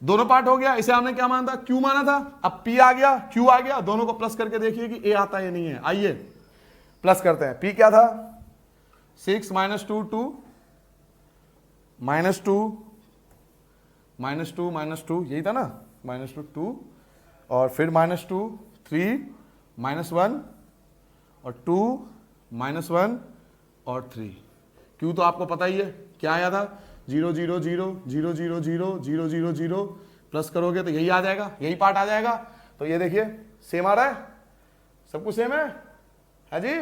दोनों पार्ट हो गया, इसे हमने क्या माना था, Q माना था, अब P आ गया Q आ गया, दोनों को प्लस करके देखिए कि A आता है या नहीं है। आइए प्लस करते हैं, P क्या था 6 -2 2 -2 यही था ना, -2 2 और फिर -2 3 -1 और 2 -1 और 3। Q तो आपको पता ही है क्या आया था, 0 0 0 0 0 0 0 0 0, प्लस करोगे तो यही आ जाएगा, यही पार्ट आ जाएगा। तो ये देखिए सेम आ रहा है, सब कुछ सेम है जी,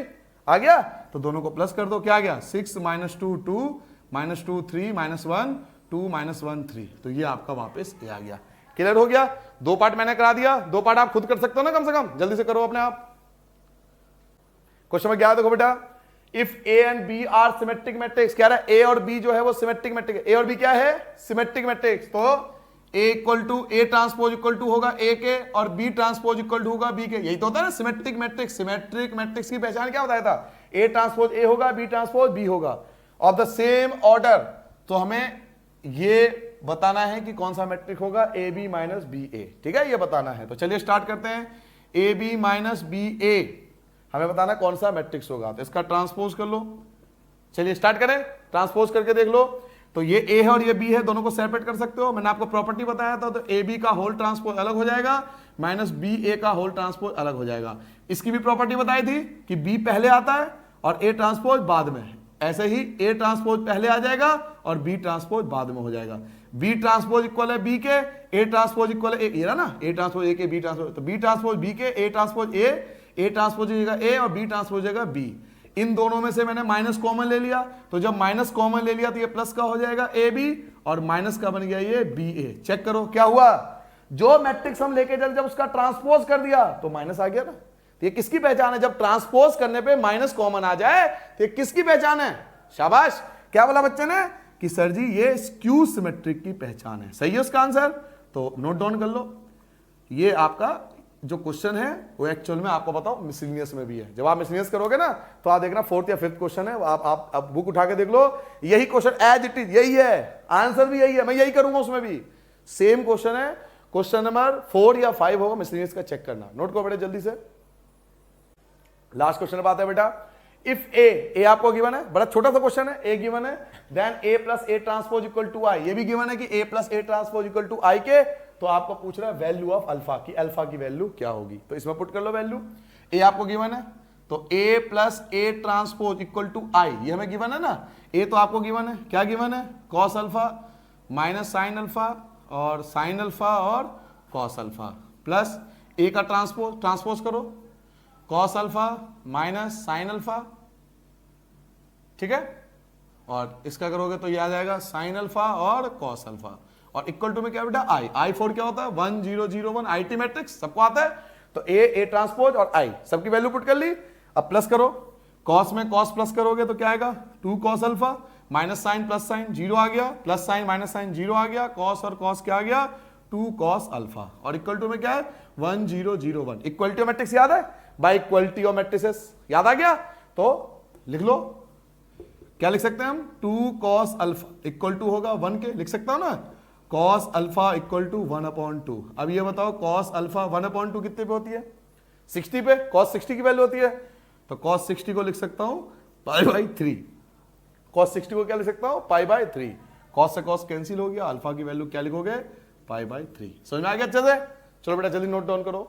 आ गया, तो दोनों को प्लस कर दो, क्या आ गया 6 -2 2 -2 3 -1 2 -1 3, तो ये आपका वापस ये आ गया। क्लियर हो गया, दो पार्ट मैंने करा दिया, दो पार्ट आप खुद कर सकते हो ना, कम से कम जल्दी से करो अपने आप। क्वेश्चन में क्या देखो बेटा, if A and B are symmetric matrix, कह रहा है A और B जो है वो सिमेट्रिक मैट्रिक है, A और B क्या है सिमेट्रिक मैट्रिक्स, तो A = A ट्रांसपोज = होगा A के, और B ट्रांसपोज = होगा B के, यही तो होता है ना सिमेट्रिक मैट्रिक्स। सिमेट्रिक मैट्रिक्स की पहचान क्या बताया था, A ट्रांसपोज A होगा, B ट्रांसपोज B होगा, ऑफ द सेम ऑर्डर। तो हमें ये बताना है कि कौन सा मैट्रिक होगा, AB - BA, ठीक है, ये बताना है। तो चलिए स्टार्ट करते हैं, AB - BA हमें बताना कौन सा मैट्रिक्स होगा, तो इसका ट्रांसपोज कर लो। चलिए स्टार्ट करें, ट्रांसपोज करके देख लो। तो ये ए है और ये बी है, दोनों को सेपरेट कर सकते हो। मैंने आपको प्रॉपर्टी बताया था, तो ए बी का होल ट्रांसपोज अलग हो जाएगा, माइनस बी ए का होल ट्रांसपोज अलग हो जाएगा। इसकी भी प्रॉपर्टी बताई थी कि बी पहले आता है और ए ट्रांसपोज बाद में है। ऐसे ही ए ट्रांसपोज पहले आ जाएगा और बी ट्रांसपोज बाद में हो जाएगा। बी ट्रांसपोज इक्वल है बी के, ए ट्रांसपोज इक्वल है ए ना, ए ट्रांसपोज ए के बी ट्रांसपोज, तो बी ट्रांसपोज बी के, ए ट्रांसपोज ए ट्रांसपोज हो जाएगा ए और बी ट्रांसपोज हो जाएगा बी। इन दोनों में से मैंने माइनस कॉमन ले लिया, तो जब माइनस कॉमन ले लिया तो ये प्लस का हो जाएगा ए बी और माइनस का बन गया ये बी ए। चेक करो क्या हुआ, जो मैट्रिक्स हम लेके चल जब उसका ट्रांसपोज कर दिया तो माइनस आ गया ना। तो ये किसकी पहचान है, जब ट्रांसपोज करने पे माइनस कॉमन आ जाए तो ये किसकी पहचान है? शाबाश। क्या बोला बच्चे ने कि सर जी ये स्क्यू सिमेट्रिक की पहचान है। सही है उसका आंसर, तो नोट डाउन कर लो। ये आपका जो क्वेश्चन है वो एक्चुअल में आपको बताओ मिसलिनियस में भी है। जब आप मिसलिनियस करोगे ना तो आप देखना फोर्थ या फिफ्थ क्वेश्चन है, आप बुक उठा के देख लो, यही क्वेश्चन एज इट इज यही है, आंसर भी यही है, मैं यही करूंगा उसमें भी सेम क्वेश्चन है। क्वेश्चन नंबर 4 या 5 होगा मिसलिनियस का, चेक करना। नोट करो बेटा जल्दी से। लास्ट क्वेश्चन बात है बेटा, इफ ए आपको गिवन है, बड़ा छोटा सा क्वेश्चन है, ए गिवन है, then A plus A transpose equal to I. ये भी गिवन है कि A plus A transpose equal to I के, तो आपको पूछ रहा है वैल्यू ऑफ अल्फा की, अल्फा की वैल्यू क्या होगी, तो इसमें पुट कर लो वैल्यू। ए आपको गिवन है तो A plus A transpose equal to I, ये हमें गिवन है ना। ए तो आपको गिवन है, क्या गिवन है, cos alpha minus sine alpha और साइन अल्फा और कॉस अल्फा, प्लस ए का ट्रांसपोज करो, cos alpha minus sine alpha, ठीक है, और इसका करोगे तो ये आ जाएगा साइन अल्फा और कॉस अल्फा, और इक्वल टू में क्या बेटा आई 4 क्या होता है 1 0 0 1 आईटी मैट्रिक्स सबको आता है। तो ए ट्रांसपोज और आई सबकी वैल्यू पुट कर ली। अब प्लस करो, कॉस में कॉस प्लस करोगे तो क्या आएगा 2 cos alpha minus sine plus sine 0 आ गया, प्लस साइन माइनस साइन 0 आ गया, कॉस और कॉस क्या आ गया 2 कॉस अल्फा, और इक्वल टू में क्या है 1 0 0 1। इक्वलिटी ऑफ मैट्रिक्स याद है, बाय इक्वलिटी ऑफ मैट्रिसेस याद आ गया, तो लिख लो क्या लिख सकते हैं हम 2 कॉस अल्फा इक्वल टू होगा 1 के, लिख सकता हूं ना, कॉस अल्फा इक्वल टू 1/2। अब ये बताओ कॉस अल्फा 1/2 कितने पे होती है 60 पे, कॉस 60 की वैल्यू होती है, तो कॉस 60 को लिख सकता हूं π/3। कॉस 60 को क्या लिख सकता हूं π/3, कॉस से कॉस कैंसिल हो गया, अल्फा की वैल्यू क्या लिखोगे π/3। समझ में आ गया अच्छे से? चलो बेटा जल्दी नोट डाउन करो।